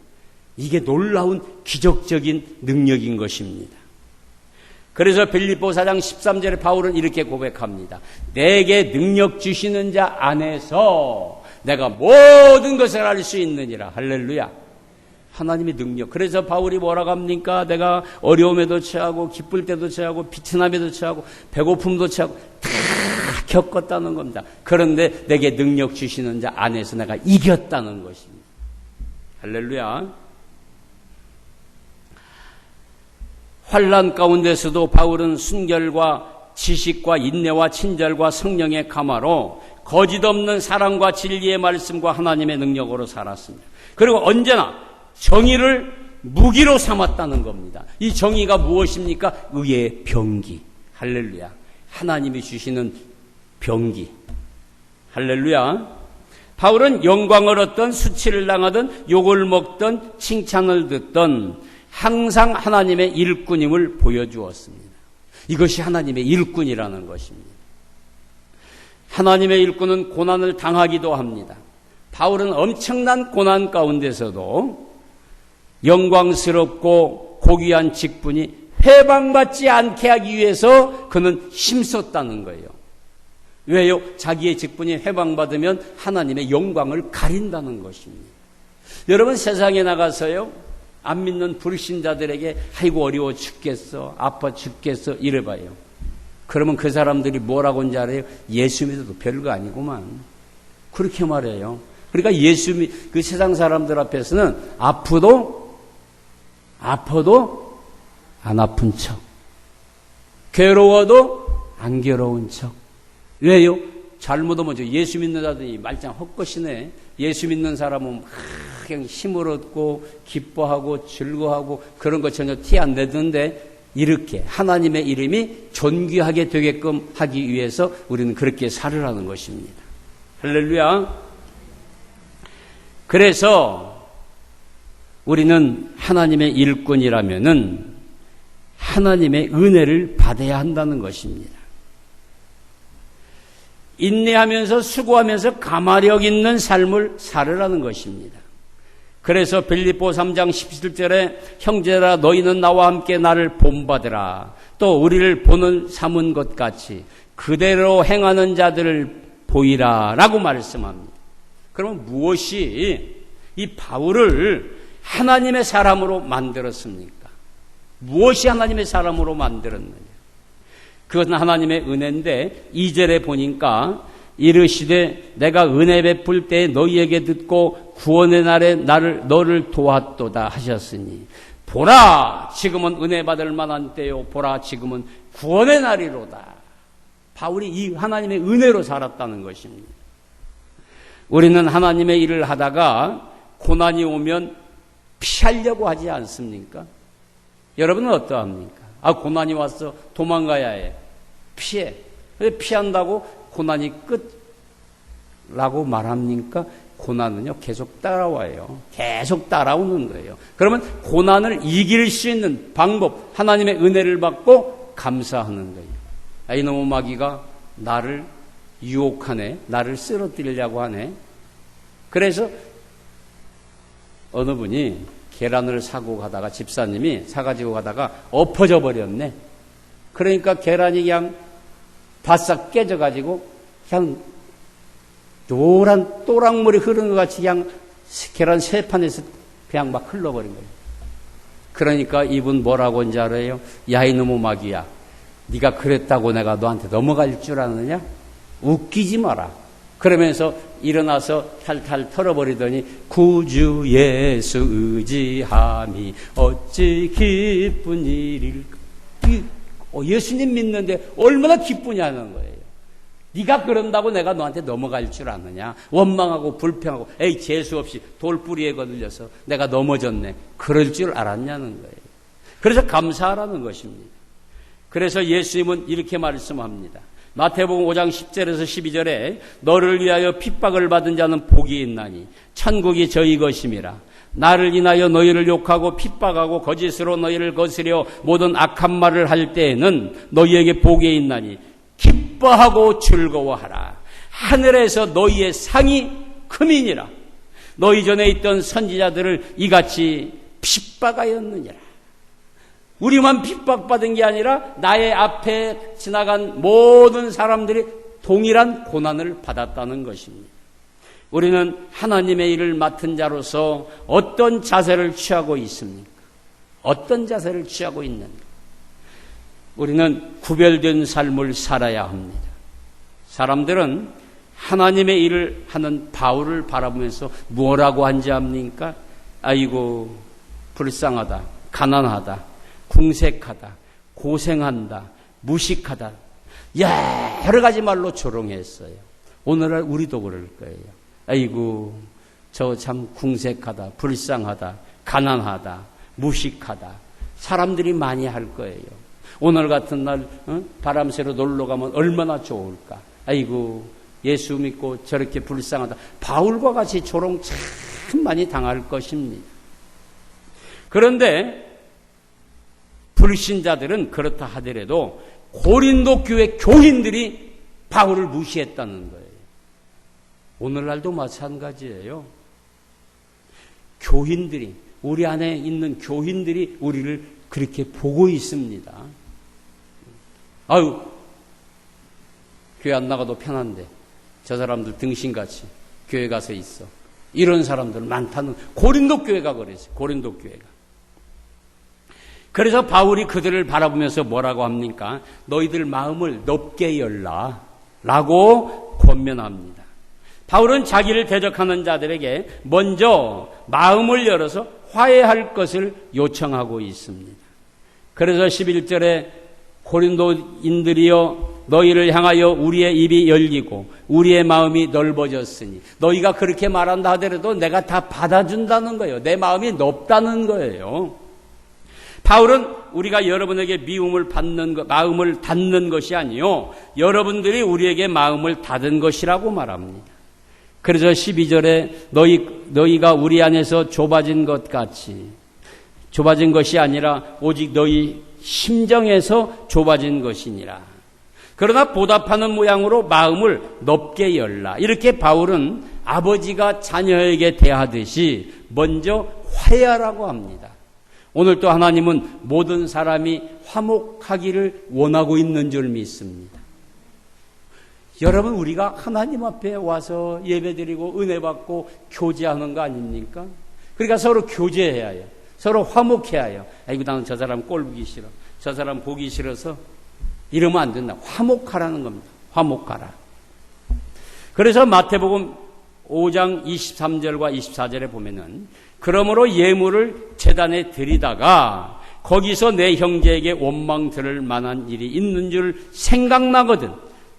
이게 놀라운 기적적인 능력인 것입니다. 그래서 빌립보 4장 13절에 바울은 이렇게 고백합니다. 내게 능력 주시는 자 안에서 내가 모든 것을 할 수 있느니라. 할렐루야. 하나님의 능력. 그래서 바울이 뭐라고 합니까? 내가 어려움에도 처하고 기쁠 때도 처하고 비천함에도 처하고 배고픔도 처하고 다 겪었다는 겁니다. 그런데 내게 능력 주시는 자 안에서 내가 이겼다는 것입니다. 할렐루야. 환난 가운데서도 바울은 순결과 지식과 인내와 친절과 성령의 감화로 거짓없는 사랑과 진리의 말씀과 하나님의 능력으로 살았습니다. 그리고 언제나 정의를 무기로 삼았다는 겁니다. 이 정의가 무엇입니까? 의의 병기. 할렐루야. 하나님이 주시는 병기. 할렐루야. 바울은 영광을 얻던 수치를 당하던 욕을 먹던 칭찬을 듣던 항상 하나님의 일꾼임을 보여주었습니다. 이것이 하나님의 일꾼이라는 것입니다. 하나님의 일꾼은 고난을 당하기도 합니다. 바울은 엄청난 고난 가운데서도 영광스럽고 고귀한 직분이 회방받지 않게 하기 위해서 그는 힘썼다는 거예요. 왜요? 자기의 직분이 회방받으면 하나님의 영광을 가린다는 것입니다. 여러분, 세상에 나가서요, 안 믿는 불신자들에게 아이고 어려워 죽겠어, 아파 죽겠어 이래봐요. 그러면 그 사람들이 뭐라고 하는지 알아요? 예수 믿어도 별거 아니구만. 그렇게 말해요. 그러니까 그 세상 사람들 앞에서는 아파도 안 아픈 척, 괴로워도 안 괴로운 척. 왜요? 잘못하면 예수 믿는 자들이 말짱 헛것이네. 예수 믿는 사람은 그냥 힘을 얻고 기뻐하고 즐거워하고 그런 거 전혀 티 안 내던데 이렇게 하나님의 이름이 존귀하게 되게끔 하기 위해서 우리는 그렇게 살으라는 것입니다. 할렐루야. 그래서 우리는 하나님의 일꾼이라면은 하나님의 은혜를 받아야 한다는 것입니다. 인내하면서 수고하면서 가마력 있는 삶을 살으라는 것입니다. 그래서 빌립보 3장 17절에 형제라 너희는 나와 함께 나를 본받으라. 또 우리를 보는 삼은 것 같이 그대로 행하는 자들을 보이라 라고 말씀합니다. 그러면 무엇이 이 바울을 하나님의 사람으로 만들었습니까? 무엇이 하나님의 사람으로 만들었느냐? 그것은 하나님의 은혜인데 2절에 보니까 이르시되 내가 은혜 베풀 때 너희에게 듣고 구원의 날에 너를 도왔도다 하셨으니 보라 지금은 은혜 받을 만한 때요 보라 지금은 구원의 날이로다. 바울이 이 하나님의 은혜로 살았다는 것입니다. 우리는 하나님의 일을 하다가 고난이 오면 피하려고 하지 않습니까? 여러분은 어떠합니까? 고난이 왔어 도망가야 해. 피해. 피한다고 고난이 끝라고 말합니까? 고난은요 계속 따라와요. 계속 따라오는 거예요. 그러면 고난을 이길 수 있는 방법, 하나님의 은혜를 받고 감사하는 거예요. 이놈의 마귀가 나를 유혹하네, 나를 쓰러뜨리려고 하네. 그래서 어느 분이 계란을 사고 가다가 집사님이 사가지고 가다가 엎어져 버렸네. 그러니까 계란이 그냥 바싹 깨져가지고 그냥 노란 또랑물이 흐르는 것 같이 그냥 계란 세 판에서 그냥 막 흘러버린 거예요. 그러니까 이분 뭐라고 한지 알아요? 야 이놈의 마귀야, 네가 그랬다고 내가 너한테 넘어갈 줄 아느냐? 웃기지 마라. 그러면서 일어나서 탈탈 털어버리더니 구주 예수 의지함이 어찌 기쁜 일일까. 예수님 믿는데 얼마나 기쁘냐는 거예요. 네가 그런다고 내가 너한테 넘어갈 줄 아느냐. 원망하고 불평하고 에이 재수없이 돌뿌리에 거들려서 내가 넘어졌네. 그럴 줄 알았냐는 거예요. 그래서 감사하라는 것입니다. 그래서 예수님은 이렇게 말씀합니다. 마태복음 5장 10절에서 12절에 너를 위하여 핍박을 받은 자는 복이 있나니 천국이 저희 것임이라. 나를 인하여 너희를 욕하고 핍박하고 거짓으로 너희를 거스려 모든 악한 말을 할 때에는 너희에게 복이 있나니 기뻐하고 즐거워하라. 하늘에서 너희의 상이 크민이라. 너희 전에 있던 선지자들을 이같이 핍박하였느니라. 우리만 핍박받은 게 아니라 나의 앞에 지나간 모든 사람들이 동일한 고난을 받았다는 것입니다. 우리는 하나님의 일을 맡은 자로서 어떤 자세를 취하고 있습니까? 어떤 자세를 취하고 있는가? 우리는 구별된 삶을 살아야 합니다. 사람들은 하나님의 일을 하는 바울을 바라보면서 뭐라고 한지 압니까? 아이고 불쌍하다, 가난하다, 궁색하다, 고생한다, 무식하다, 여러 가지 말로 조롱했어요. 오늘날 우리도 그럴 거예요. 아이고 저 참 궁색하다, 불쌍하다, 가난하다, 무식하다, 사람들이 많이 할 거예요. 오늘 같은 날 바람 쐬러 놀러 가면 얼마나 좋을까. 아이고 예수 믿고 저렇게 불쌍하다. 바울과 같이 조롱 참 많이 당할 것입니다. 그런데 불신자들은 그렇다 하더라도 고린도 교회 교인들이 바울을 무시했다는 거예요. 오늘날도 마찬가지예요. 교인들이, 우리 안에 있는 교인들이 우리를 그렇게 보고 있습니다. 아유, 교회 안 나가도 편한데 저 사람들 등신같이 교회 가서 있어. 이런 사람들 많다는, 고린도 교회가 그랬어요. 고린도 교회가. 그래서 바울이 그들을 바라보면서 뭐라고 합니까? 너희들 마음을 넓게 열라 라고 권면합니다. 바울은 자기를 대적하는 자들에게 먼저 마음을 열어서 화해할 것을 요청하고 있습니다. 그래서 11절에 고린도인들이여 너희를 향하여 우리의 입이 열리고 우리의 마음이 넓어졌으니, 너희가 그렇게 말한다 하더라도 내가 다 받아준다는 거예요. 내 마음이 넓다는 거예요. 바울은 우리가 여러분에게 미움을 받는 것, 마음을 닫는 것이 아니요, 여러분들이 우리에게 마음을 닫은 것이라고 말합니다. 그래서 12절에 너희가 우리 안에서 좁아진 것 같이, 좁아진 것이 아니라 오직 너희 심정에서 좁아진 것이니라. 그러나 보답하는 모양으로 마음을 넓게 열라. 이렇게 바울은 아버지가 자녀에게 대하듯이 먼저 화해하라고 합니다. 오늘 또 하나님은 모든 사람이 화목하기를 원하고 있는 줄 믿습니다. 여러분, 우리가 하나님 앞에 와서 예배드리고 은혜 받고 교제하는 거 아닙니까? 그러니까 서로 교제해야 해요. 서로 화목해야 해요. 아이고, 나는 저 사람 꼴 보기 싫어. 저 사람 보기 싫어서 이러면 안 된다. 화목하라는 겁니다. 화목하라. 그래서 마태복음 5장 23절과 24절에 보면은 그러므로 예물을 제단에 드리다가 거기서 내 형제에게 원망 들을 만한 일이 있는 줄 생각나거든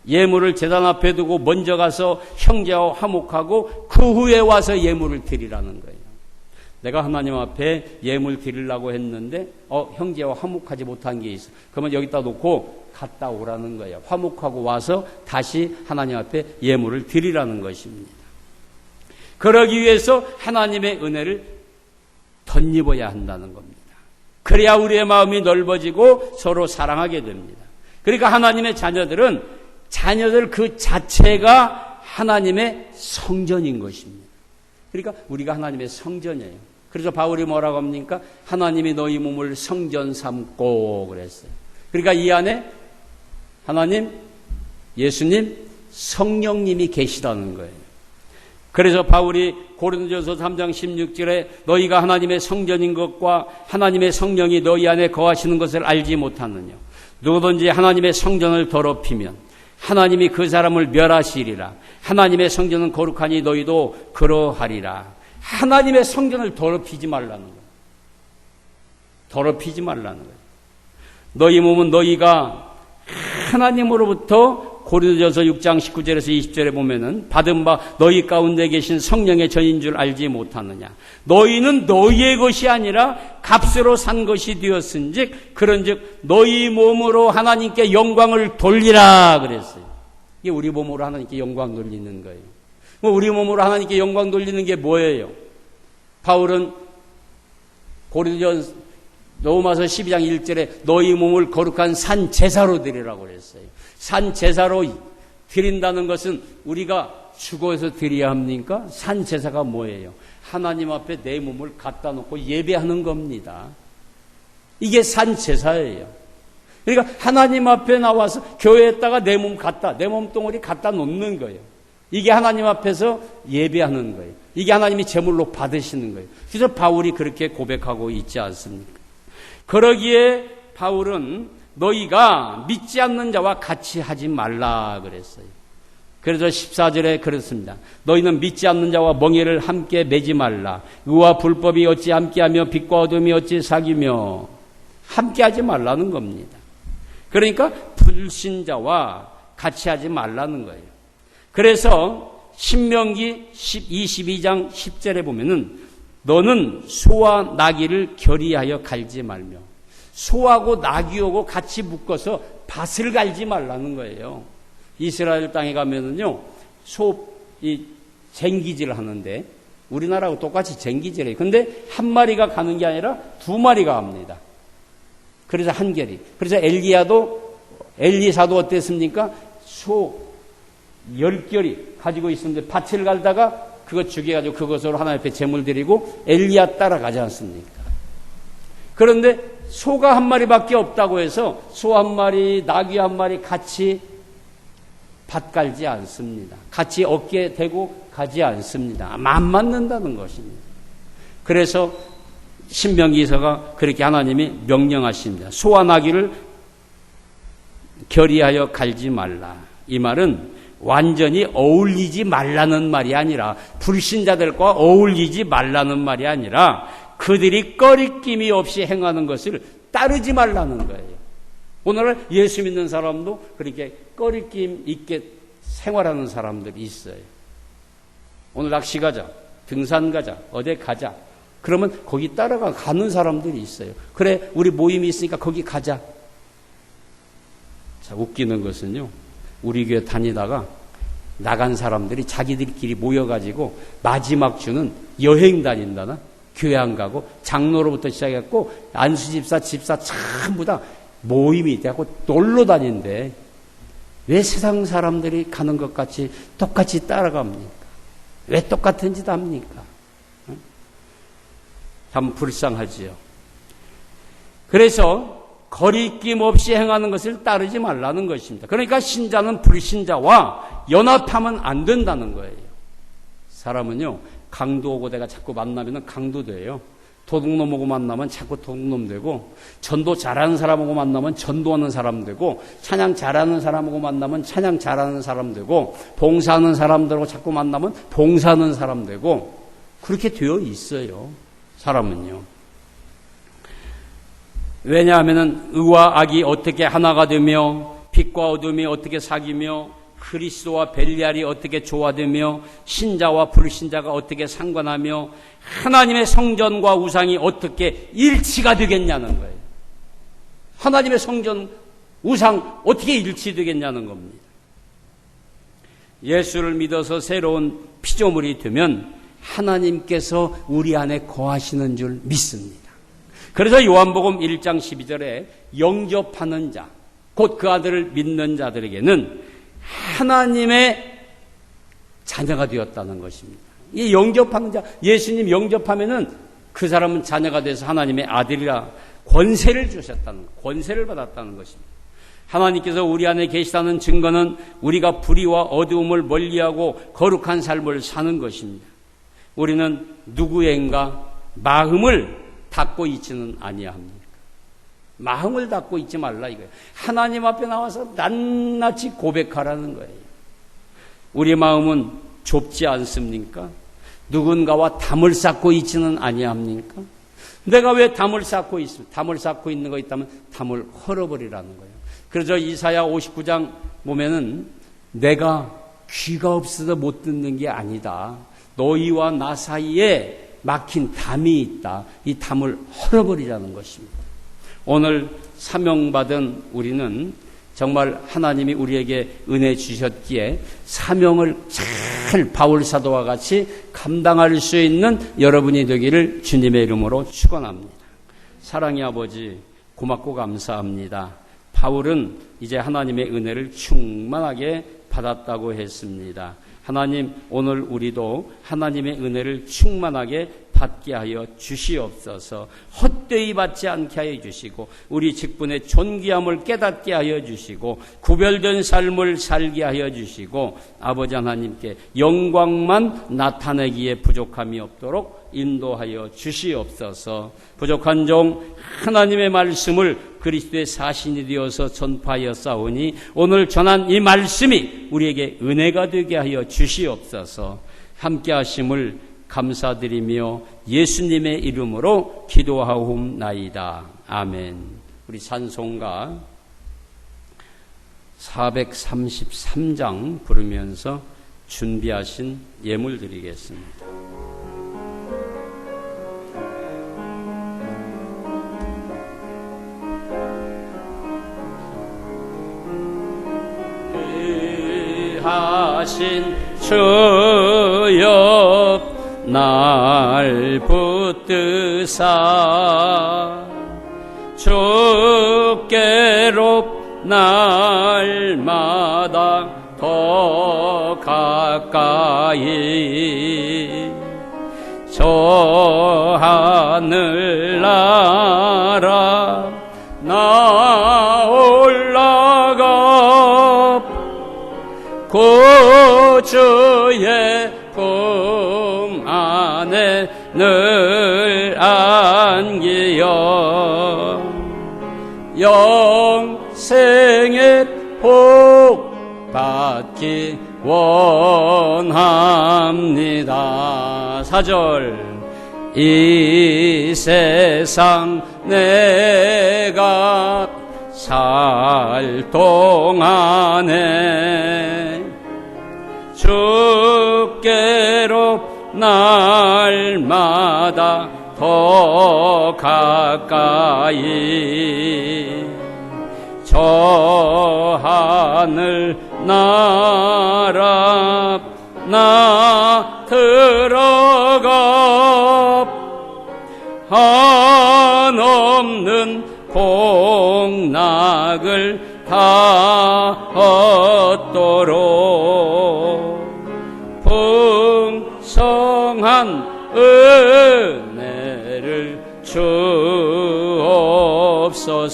예물을 제단 앞에 두고 먼저 가서 형제와 화목하고 그 후에 와서 예물을 드리라는 거예요. 내가 하나님 앞에 예물 드리려고 했는데 형제와 화목하지 못한 게 있어. 그러면 여기다 놓고 갔다 오라는 거예요. 화목하고 와서 다시 하나님 앞에 예물을 드리라는 것입니다. 그러기 위해서 하나님의 은혜를 덧입어야 한다는 겁니다. 그래야 우리의 마음이 넓어지고 서로 사랑하게 됩니다. 그러니까 하나님의 자녀들 그 자체가 하나님의 성전인 것입니다. 그러니까 우리가 하나님의 성전이에요. 그래서 바울이 뭐라고 합니까? 하나님이 너희 몸을 성전 삼고 그랬어요. 그러니까 이 안에 하나님, 예수님, 성령님이 계시다는 거예요. 그래서 바울이 고린도전서 3장 16절에 너희가 하나님의 성전인 것과 하나님의 성령이 너희 안에 거하시는 것을 알지 못하느냐. 누구든지 하나님의 성전을 더럽히면 하나님이 그 사람을 멸하시리라. 하나님의 성전은 거룩하니 너희도 그러하리라. 하나님의 성전을 더럽히지 말라는 거예요. 더럽히지 말라는 거예요. 너희 몸은 너희가 하나님으로부터 고린도전서 6장 19절에서 20절에 보면은 받은 바 너희 가운데 계신 성령의 전인 줄 알지 못하느냐. 너희는 너희의 것이 아니라 값으로 산 것이 되었은즉 그런즉 너희 몸으로 하나님께 영광을 돌리라 그랬어요. 이게 우리 몸으로 하나님께 영광 돌리는 거예요. 우리 몸으로 하나님께 영광 돌리는 게 뭐예요? 바울은 로마서 12장 1절에 너희 몸을 거룩한 산 제사로 드리라고 그랬어요. 산 제사로 드린다는 것은 우리가 죽어서 드려야 합니까? 산 제사가 뭐예요? 하나님 앞에 내 몸을 갖다 놓고 예배하는 겁니다. 이게 산 제사예요. 그러니까 하나님 앞에 나와서 교회에다가 내 몸뚱어리 갖다 놓는 거예요. 이게 하나님 앞에서 예배하는 거예요. 이게 하나님이 제물로 받으시는 거예요. 그래서 바울이 그렇게 고백하고 있지 않습니까? 그러기에 바울은 너희가 믿지 않는 자와 같이 하지 말라 그랬어요. 그래서 14절에 그렇습니다. 너희는 믿지 않는 자와 멍에를 함께 매지 말라. 의와 불법이 어찌 함께하며 빛과 어둠이 어찌 사귀며 함께하지 말라는 겁니다. 그러니까 불신자와 같이 하지 말라는 거예요. 그래서 신명기 22장 10절에 보면은 너는 소와 나귀를 결의하여 갈지 말며 소하고 나귀하고 같이 묶어서 밭을 갈지 말라는 거예요. 이스라엘 땅에 가면은요 쟁기질을 하는데 우리나라하고 똑같이 쟁기질해요. 근데 한 마리가 가는 게 아니라 두 마리가 합니다. 그래서 한 결이. 그래서 엘리사도 어땠습니까? 소 10결이 가지고 있었는데 밭을 갈다가 그것 죽여가지고 그것으로 하나님 앞에 제물 드리고 엘리야 따라가지 않습니까? 그런데 소가 한 마리밖에 없다고 해서 소 한 마리, 나귀 한 마리 같이 밭 갈지 않습니다. 같이 어깨에 대고 가지 않습니다. 안 맞는다는 것입니다. 그래서 신명기서가 그렇게 하나님이 명령하십니다. 소와 나귀를 결의하여 갈지 말라. 이 말은 완전히 어울리지 말라는 말이 아니라 불신자들과 어울리지 말라는 말이 아니라 그들이 꺼리낌이 없이 행하는 것을 따르지 말라는 거예요. 오늘날 예수 믿는 사람도 그렇게 꺼리낌 있게 생활하는 사람들이 있어요. 오늘 낚시 가자, 등산 가자, 어디 가자. 그러면 거기 가는 사람들이 있어요. 그래, 우리 모임이 있으니까 거기 가자. 자, 웃기는 것은요. 우리 교회 다니다가 나간 사람들이 자기들끼리 모여가지고 마지막 주는 여행 다닌다나? 교회 안 가고 장로로부터 시작했고 안수집사, 집사 전부 다 모임이 되고 놀러 다닌대. 왜 세상 사람들이 가는 것 같이 똑같이 따라갑니까? 왜 똑같은 짓 합니까? 참 불쌍하지요. 그래서 거리낌 없이 행하는 것을 따르지 말라는 것입니다. 그러니까 신자는 불신자와 연합하면 안 된다는 거예요. 사람은요, 강도 오고 내가 자꾸 만나면 강도 돼요. 도둑놈하고 만나면 자꾸 도둑놈 되고, 전도 잘하는 사람하고 만나면 전도하는 사람 되고, 찬양 잘하는 사람하고 만나면 찬양 잘하는 사람 되고, 봉사하는 사람들하고 자꾸 만나면 봉사하는 사람 되고, 그렇게 되어 있어요. 사람은요. 왜냐하면 의와 악이 어떻게 하나가 되며 빛과 어둠이 어떻게 사귀며 그리스도와 벨리알이 어떻게 조화되며 신자와 불신자가 어떻게 상관하며 하나님의 성전과 우상이 어떻게 일치가 되겠냐는 거예요. 하나님의 성전, 우상 어떻게 일치되겠냐는 겁니다. 예수를 믿어서 새로운 피조물이 되면 하나님께서 우리 안에 거하시는 줄 믿습니다. 그래서 요한복음 1장 12절에 영접하는 자, 곧 그 아들을 믿는 자들에게는 하나님의 자녀가 되었다는 것입니다. 이 영접하는 자, 예수님 영접하면은 그 사람은 자녀가 돼서 하나님의 아들이라 권세를 주셨다는, 권세를 받았다는 것입니다. 하나님께서 우리 안에 계시다는 증거는 우리가 불의와 어두움을 멀리하고 거룩한 삶을 사는 것입니다. 우리는 누구인가 마음을 닫고 있지는 아니합니까? 마음을 닫고 있지 말라 이거예요. 하나님 앞에 나와서 낱낱이 고백하라는 거예요. 우리 마음은 좁지 않습니까? 누군가와 담을 쌓고 있지는 아니합니까? 내가 왜 담을 쌓고 있습니까? 담을 쌓고 있는 거 있다면 담을 헐어버리라는 거예요. 그래서 이사야 59장 보면은 내가 귀가 없어서 못 듣는 게 아니다. 너희와 나 사이에 막힌 담이 있다. 이 담을 헐어버리자는 것입니다. 오늘 사명받은 우리는 정말 하나님이 우리에게 은혜 주셨기에 사명을 잘 바울 사도와 같이 감당할 수 있는 여러분이 되기를 주님의 이름으로 축원합니다. 사랑의 아버지 고맙고 감사합니다. 바울은 이제 하나님의 은혜를 충만하게 받았다고 했습니다. 하나님, 오늘 우리도 하나님의 은혜를 충만하게 받게 하여 주시옵소서. 헛되이 받지 않게 하여 주시고 우리 직분의 존귀함을 깨닫게 하여 주시고 구별된 삶을 살게 하여 주시고 아버지 하나님께 영광만 나타내기에 부족함이 없도록 인도하여 주시옵소서. 부족한 종 하나님의 말씀을 그리스도의 사신이 되어서 전파하여 싸우니 오늘 전한 이 말씀이 우리에게 은혜가 되게 하여 주시옵소서. 함께 하심을 감사드리며 예수님의 이름으로 기도하옵나이다. 아멘. 우리 찬송가 433장 부르면서 준비하신 예물 드리겠습니다. 하신 주여 날 붙드사 주께로 날마다 더 가까이 저 하늘 나라 나 올라가 구주의 품 안에 늘 안기여 영생의 복 받기 원합니다. 4절 이 세상 내가 살 동안에 주께로 날마다 더 가까이 저 하늘 나라 나 들어가 한없는 복락을 다 얻도록 풍성한 은혜를 주옵소서.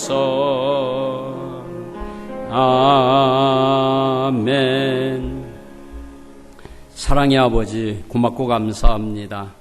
아멘. 사랑의 아버지, 고맙고 감사합니다.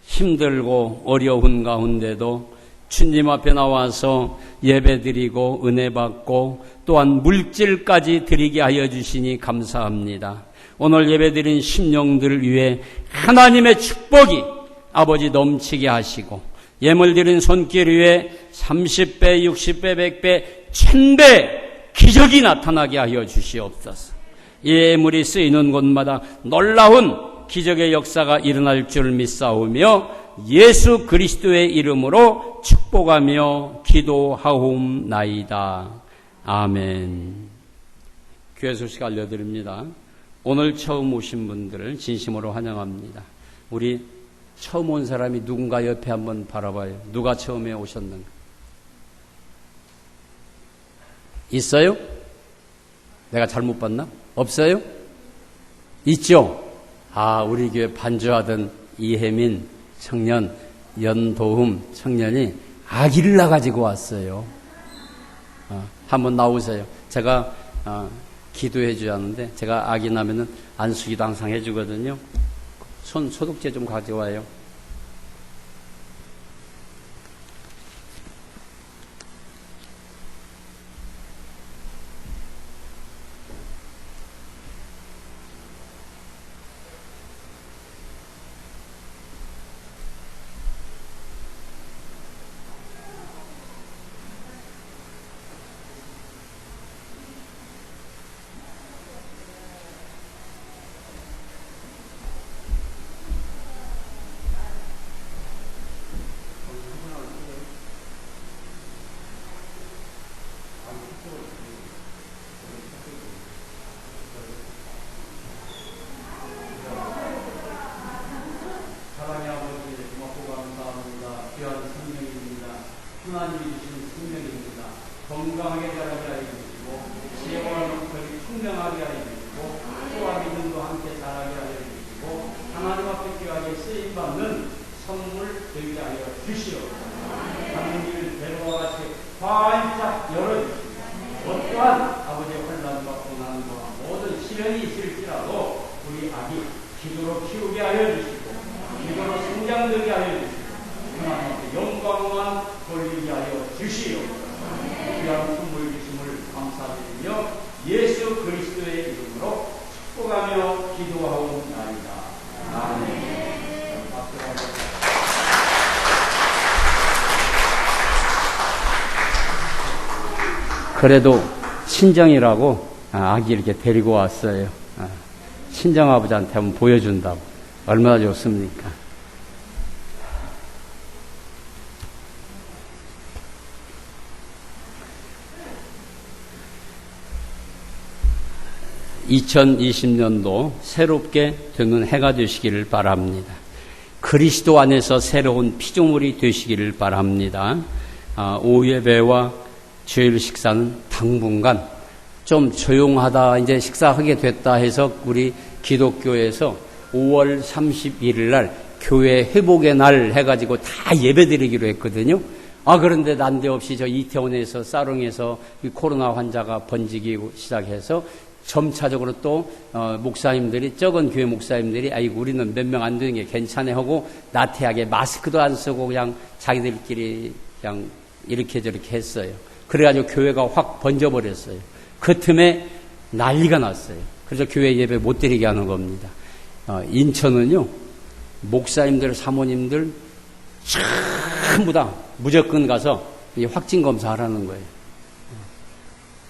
힘들고 어려운 가운데도 주님 앞에 나와서 예배드리고 은혜 받고 또한 물질까지 드리게 하여 주시니 감사합니다. 오늘 예배드린 심령들을 위해 하나님의 축복이 아버지 넘치게 하시고 예물 드린 손길 위에 30배, 60배, 100배, 1000배 기적이 나타나게 하여 주시옵소서. 예물이 쓰이는 곳마다 놀라운 기적의 역사가 일어날 줄 믿사오며 예수 그리스도의 이름으로 축복하며 기도하옵나이다. 아멘. 교회 소식 알려드립니다. 오늘 처음 오신 분들을 진심으로 환영합니다. 우리 처음 온 사람이 누군가 옆에 한번 바라봐요. 누가 처음에 오셨는가? 있어요? 내가 잘못 봤나? 없어요? 있죠? 아, 우리 교회 반주하던 이혜민 청년, 연도흠 청년이 아기를 낳아가지고 왔어요. 한번 나오세요. 제가 기도해 줘야 하는데 제가 아기 나면은 안수기도 항상 해주거든요. 손 소독제 좀 가져와요. 하나님이 주신 생명입니다. 건강하게 자라게 하여 주시고 지혜와 능력이 총명하게 하여 주시고 또한 믿음도 함께 자라게 하여 주시고 하나님 앞에 귀하게 쓰임받는 선물 되게 하여 주시옵소서. 하는 길 대로와 같이 활짝 열어주시고 어떠한 아버지의 혼란과 고난과 모든 시련이 있을지라도 우리 아기 기도로 키우게 하여 주시고 기도로 성장되게 하여 주시고 하나님께 영광만 돌리게 하여 주시옵소서. 귀한 선물 주심을 감사드리며 예수 그리스도의 이름으로 축복하며 기도하옵나이다. 아멘. 그래도 친정이라고 아기 이렇게 데리고 왔어요. 친정아버지한테 한번 보여준다고. 얼마나 좋습니까? (2020년도) 새롭게 되는 해가 되시기를 바랍니다. 그리스도 안에서 새로운 피조물이 되시기를 바랍니다. 오후 예배와 주일 식사는 당분간 좀 조용하다, 이제 식사하게 됐다 해서 우리 기독교에서 5월 31일 날 교회 회복의 날 해가지고 다 예배드리기로 했거든요. 그런데 난데없이 저 이태원에서 사롱에서 이 코로나 환자가 번지기 시작해서 점차적으로 또 목사님들이, 적은 교회 목사님들이 아이고 우리는 몇 명 안 되는 게 괜찮아 하고 나태하게 마스크도 안 쓰고 그냥 자기들끼리 그냥 이렇게 저렇게 했어요. 그래가지고 교회가 확 번져버렸어요. 그 틈에 난리가 났어요. 그래서 교회 예배 못 드리게 하는 겁니다. 인천은요, 목사님들, 사모님들 전부 다 무조건 가서 확진 검사하라는 거예요.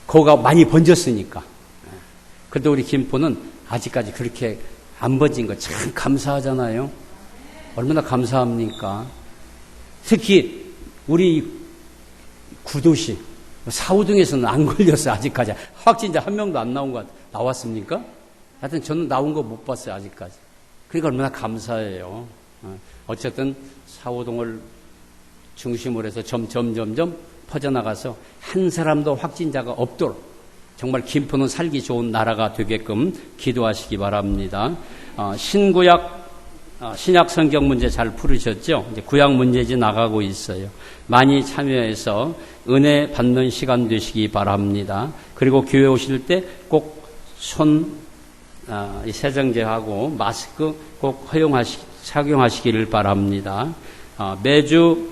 거기가 많이 번졌으니까. 그런데 우리 김포는 아직까지 그렇게 안 번진 거 참 감사하잖아요. 얼마나 감사합니까? 특히 우리 구도시 사우등에서는 안 걸렸어요, 아직까지. 확진자 한 명도 안 나온 것 같아요. 나왔습니까? 하여튼 저는 나온 거 못 봤어요, 아직까지. 그러니까 얼마나 감사해요. 어쨌든 사우동을 중심으로 해서 점점 퍼져나가서 한 사람도 확진자가 없도록 정말 김포는 살기 좋은 나라가 되게끔 기도하시기 바랍니다. 신약 성경 문제 잘 풀으셨죠? 이제 구약 문제지 나가고 있어요. 많이 참여해서 은혜 받는 시간 되시기 바랍니다. 그리고 교회 오실 때 꼭 세정제하고 마스크 꼭 착용하시기를 바랍니다. 매주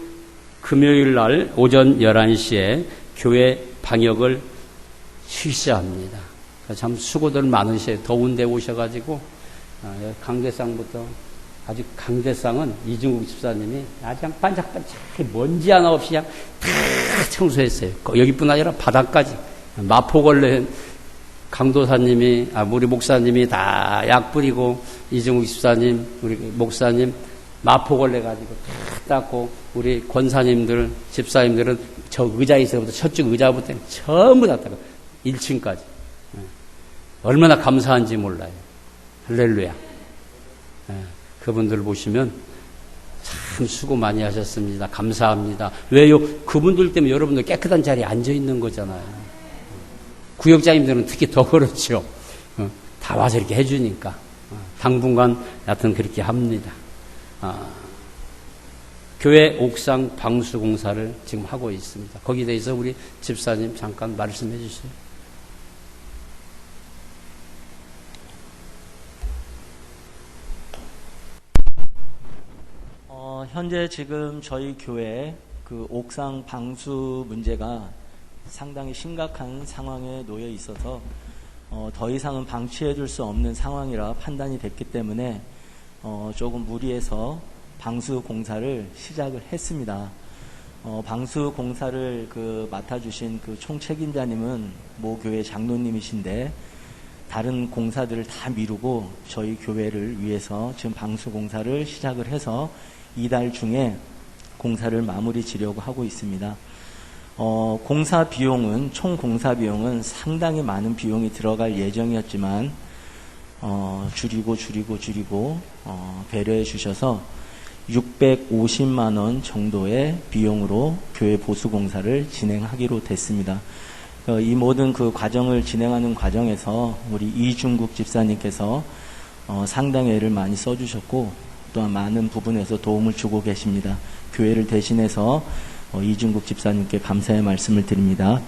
금요일 날 오전 11시에 교회 방역을 실시합니다. 참 수고들 많으셔요. 더운 데 오셔가지고 강대상부터 아주 강대상은 이중국 집사님이 아주 그냥 반짝반짝 먼지 하나 없이 그냥 다 청소했어요. 여기뿐 아니라 바닥까지. 마포걸레 강도사님이 우리 목사님이 다 약 뿌리고 이중국 집사님 우리 목사님 마포걸레 가지고 다 닦고 우리 권사님들 집사님들은 저 의자에서부터 저쪽 의자부터 전부 다 닦고 1층까지 얼마나 감사한지 몰라요. 할렐루야. 그분들 보시면 참 수고 많이 하셨습니다. 감사합니다. 왜요? 그분들 때문에 여러분들 깨끗한 자리에 앉아 있는 거잖아요. 구역장님들은 특히 더 그렇죠. 다 와서 이렇게 해주니까 당분간 여하튼 그렇게 합니다. 교회 옥상 방수 공사를 지금 하고 있습니다. 거기에 대해서 우리 집사님 잠깐 말씀해 주세요. 현재 지금 저희 교회 그 옥상 방수 문제가 상당히 심각한 상황에 놓여 있어서 더 이상은 방치해둘 수 없는 상황이라 판단이 됐기 때문에 조금 무리해서 방수 공사를 시작을 했습니다. 방수 공사를 맡아주신 그 총책임자님은 모 교회 장로님이신데 다른 공사들을 다 미루고 저희 교회를 위해서 지금 방수 공사를 시작을 해서 이달 중에 공사를 마무리 지려고 하고 있습니다. 공사 비용은 총 공사 비용은 상당히 많은 비용이 들어갈 예정이었지만 줄이고 배려해 주셔서 650만 원 정도의 비용으로 교회 보수 공사를 진행하기로 됐습니다. 이 모든 그 과정을 진행하는 과정에서 우리 이중국 집사님께서 상당히 애를 많이 써주셨고 또한 많은 부분에서 도움을 주고 계십니다. 교회를 대신해서 이중국 집사님께 감사의 말씀을 드립니다.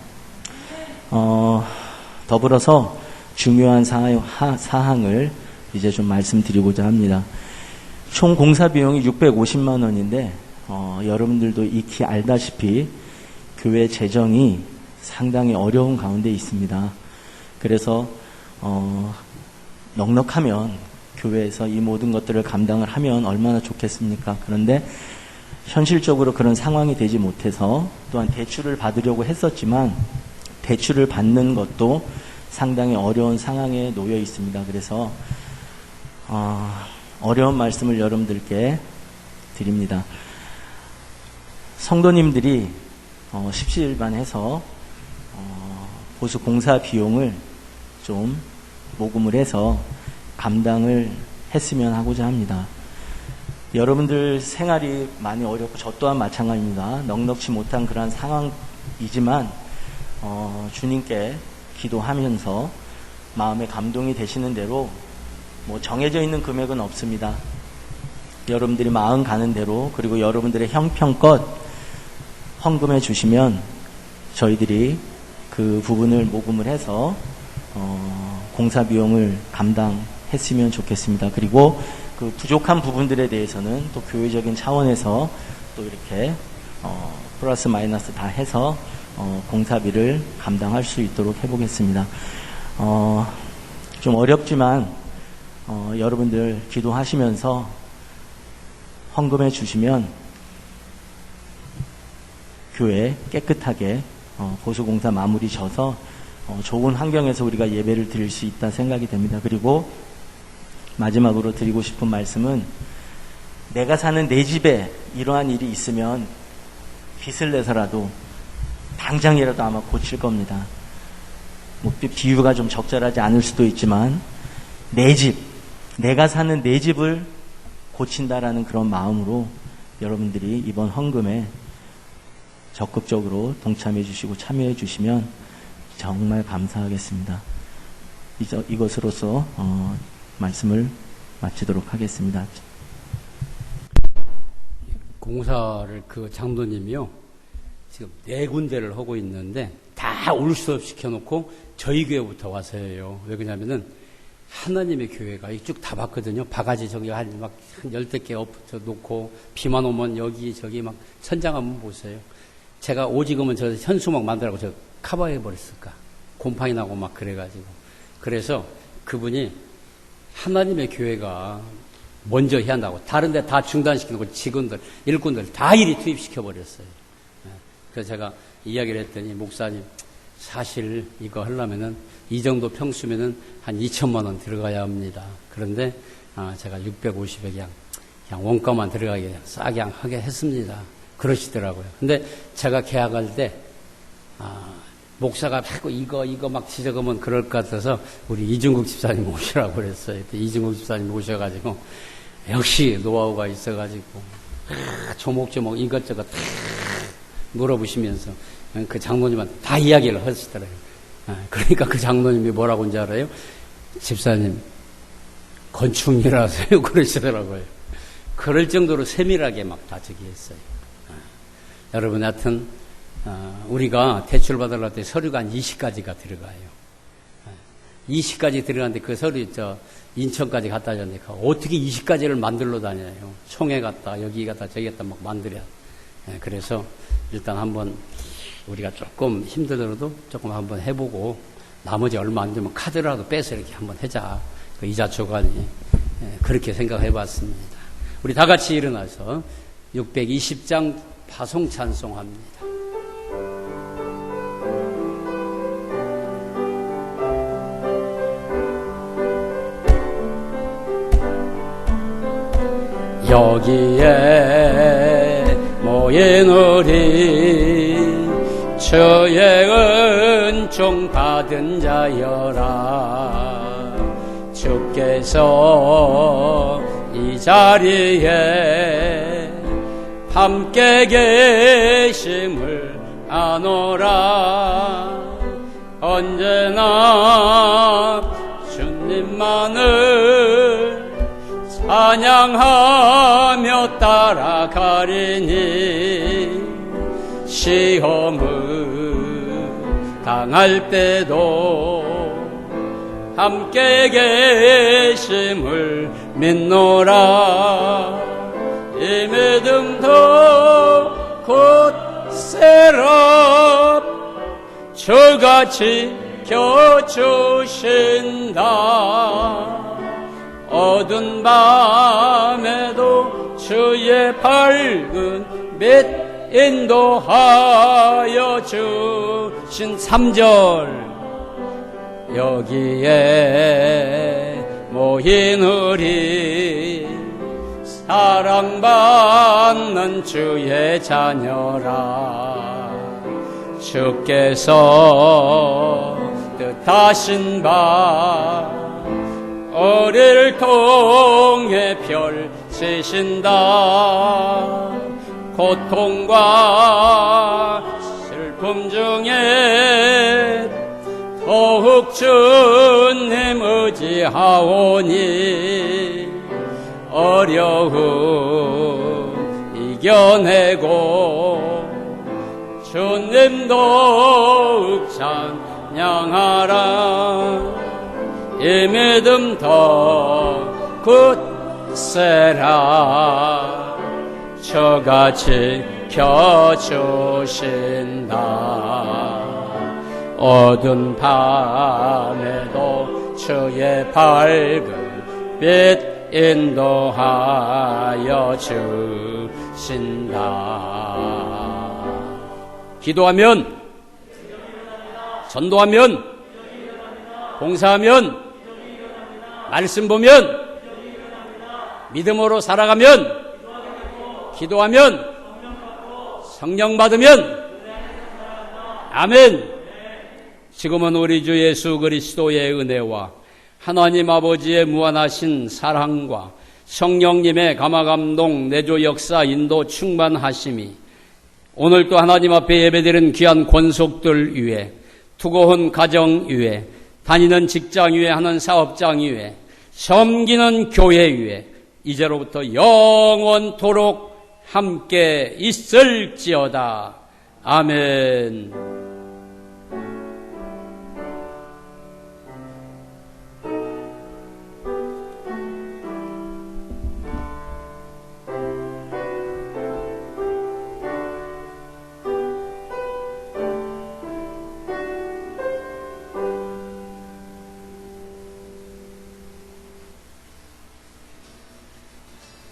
더불어서 중요한 사항을 이제 좀 말씀드리고자 합니다. 총 공사 비용이 650만 원인데 여러분들도 익히 알다시피 교회 재정이 상당히 어려운 가운데 있습니다. 그래서 넉넉하면 교회에서 이 모든 것들을 감당을 하면 얼마나 좋겠습니까? 그런데 현실적으로 그런 상황이 되지 못해서 또한 대출을 받으려고 했었지만 대출을 받는 것도 상당히 어려운 상황에 놓여 있습니다. 그래서 어려운 말씀을 여러분들께 드립니다. 성도님들이 십시일반해서 보수 공사 비용을 좀 모금을 해서 감당을 했으면 하고자 합니다. 여러분들 생활이 많이 어렵고 저 또한 마찬가지입니다. 넉넉지 못한 그러한 상황이지만 주님께 기도하면서 마음에 감동이 되시는 대로 정해져 있는 금액은 없습니다. 여러분들이 마음 가는 대로 그리고 여러분들의 형편껏 헌금해 주시면 저희들이 그 부분을 모금을 해서 공사 비용을 감당했으면 좋겠습니다. 그리고 그 부족한 부분들에 대해서는 또 교회적인 차원에서 또 이렇게 플러스 마이너스 다 해서 공사비를 감당할 수 있도록 해보겠습니다. 좀 어렵지만 여러분들 기도하시면서 헌금해 주시면 교회 깨끗하게 보수공사 마무리 져서 좋은 환경에서 우리가 예배를 드릴 수 있다 생각이 됩니다. 그리고 마지막으로 드리고 싶은 말씀은 내가 사는 내 집에 이러한 일이 있으면 빚을 내서라도 당장이라도 아마 고칠 겁니다. 뭐 비유가 좀 적절하지 않을 수도 있지만 내 집, 내가 사는 내 집을 고친다라는 그런 마음으로 여러분들이 이번 헌금에 적극적으로 동참해 주시고 참여해 주시면 정말 감사하겠습니다. 이것으로서 말씀을 마치도록 하겠습니다. 공사를 그 장로님이요, 지금 4군데를 하고 있는데 다 올 수 없이 시켜놓고 저희 교회부터 와서 해요. 왜 그러냐면은 하나님의 교회가 쭉 다 봤거든요. 바가지 저기 한 10개 엎어 놓고 비만 오면 여기 저기 막 천장 한번 보세요. 제가 오지금은 저 현수막 만들라고 저 커버해 버렸을까. 곰팡이 나고 막 그래가지고. 그래서 그분이 하나님의 교회가 먼저 해야 한다고. 다른 데 다 중단시켜놓고 직원들, 일꾼들 다 일이 투입시켜 버렸어요. 그래서 제가 이야기를 했더니 목사님, 사실 이거 하려면은 이 정도 평수면은 한 2천만 원 들어가야 합니다. 그런데 제가 650에 그냥 원가만 들어가게 싸게 하게 했습니다. 그러시더라고요. 근데 제가 계약할 때 목사가 자꾸 이거 막 지적하면 그럴 것 같아서 우리 이중국 집사님 모시라고 그랬어요. 이중국 집사님 모셔가지고 역시 노하우가 있어가지고 조목조목 이것저것 다 물어보시면서 그 장로님한테 다 이야기를 하시더라고요. 그러니까 그 장로님이 뭐라고 한지 알아요? 집사님 건축일하세요 그러시더라고요. 그럴 정도로 세밀하게 막 다 저기 했어요. 여러분, 하여튼 우리가 대출 받으려고 때 서류가 한 20가지가 들어가요. 20가지 들어가는데 그 서류 인천까지 갖다 줬는데 어떻게 20가지를 만들러 다녀요. 총회 갔다 여기 갔다 저기 갔다 막 만들어야. 그래서 일단 한번 우리가 조금 힘들더라도 조금 한번 해보고 나머지 얼마 안 되면 카드라도 빼서 이렇게 한번 하자. 그 이자 초과니 그렇게 생각해 봤습니다. 우리 다 같이 일어나서 620장 파송 찬송합니다. 여기에 모인 우리 주의 은총 받은 자여라. 주께서 이 자리에 함께 계심을 아노라. 언제나 주님만을 찬양하며 따라가리니 시험을 당할 때도 함께 계심을 믿노라. 이 믿음도 곧 세랍 주가 지켜주신다. 어두운 밤에도 주의 밝은 빛 인도하여 주신 3절. 여기에 모인 우리 사랑받는 주의 자녀라. 주께서 뜻하신 바 우리를 통해 펼치신다. 고통과 슬픔 중에 더욱 주님 의지하오니 어려움 이겨내고 주님 더욱 찬양하라. 이 믿음 더 굳세라. 주가 지켜주신다. 어두운 밤에도 주의 밝은 빛 인도하여 주신다. 기도하면, 전도하면, 봉사하면, 말씀 보면, 믿음으로 살아가면, 기도하면, 성령 받으면 아멘. 지금은 우리 주 예수 그리스도의 은혜와 하나님 아버지의 무한하신 사랑과 성령님의 감화감동 내조 역사 인도 충만하심이 오늘 또 하나님 앞에 예배드리는 귀한 권속들 위에, 투고한 가정 위에, 다니는 직장 위에, 하는 사업장 위에, 섬기는 교회 위에 이제로부터 영원토록 함께 있을지어다. 아멘.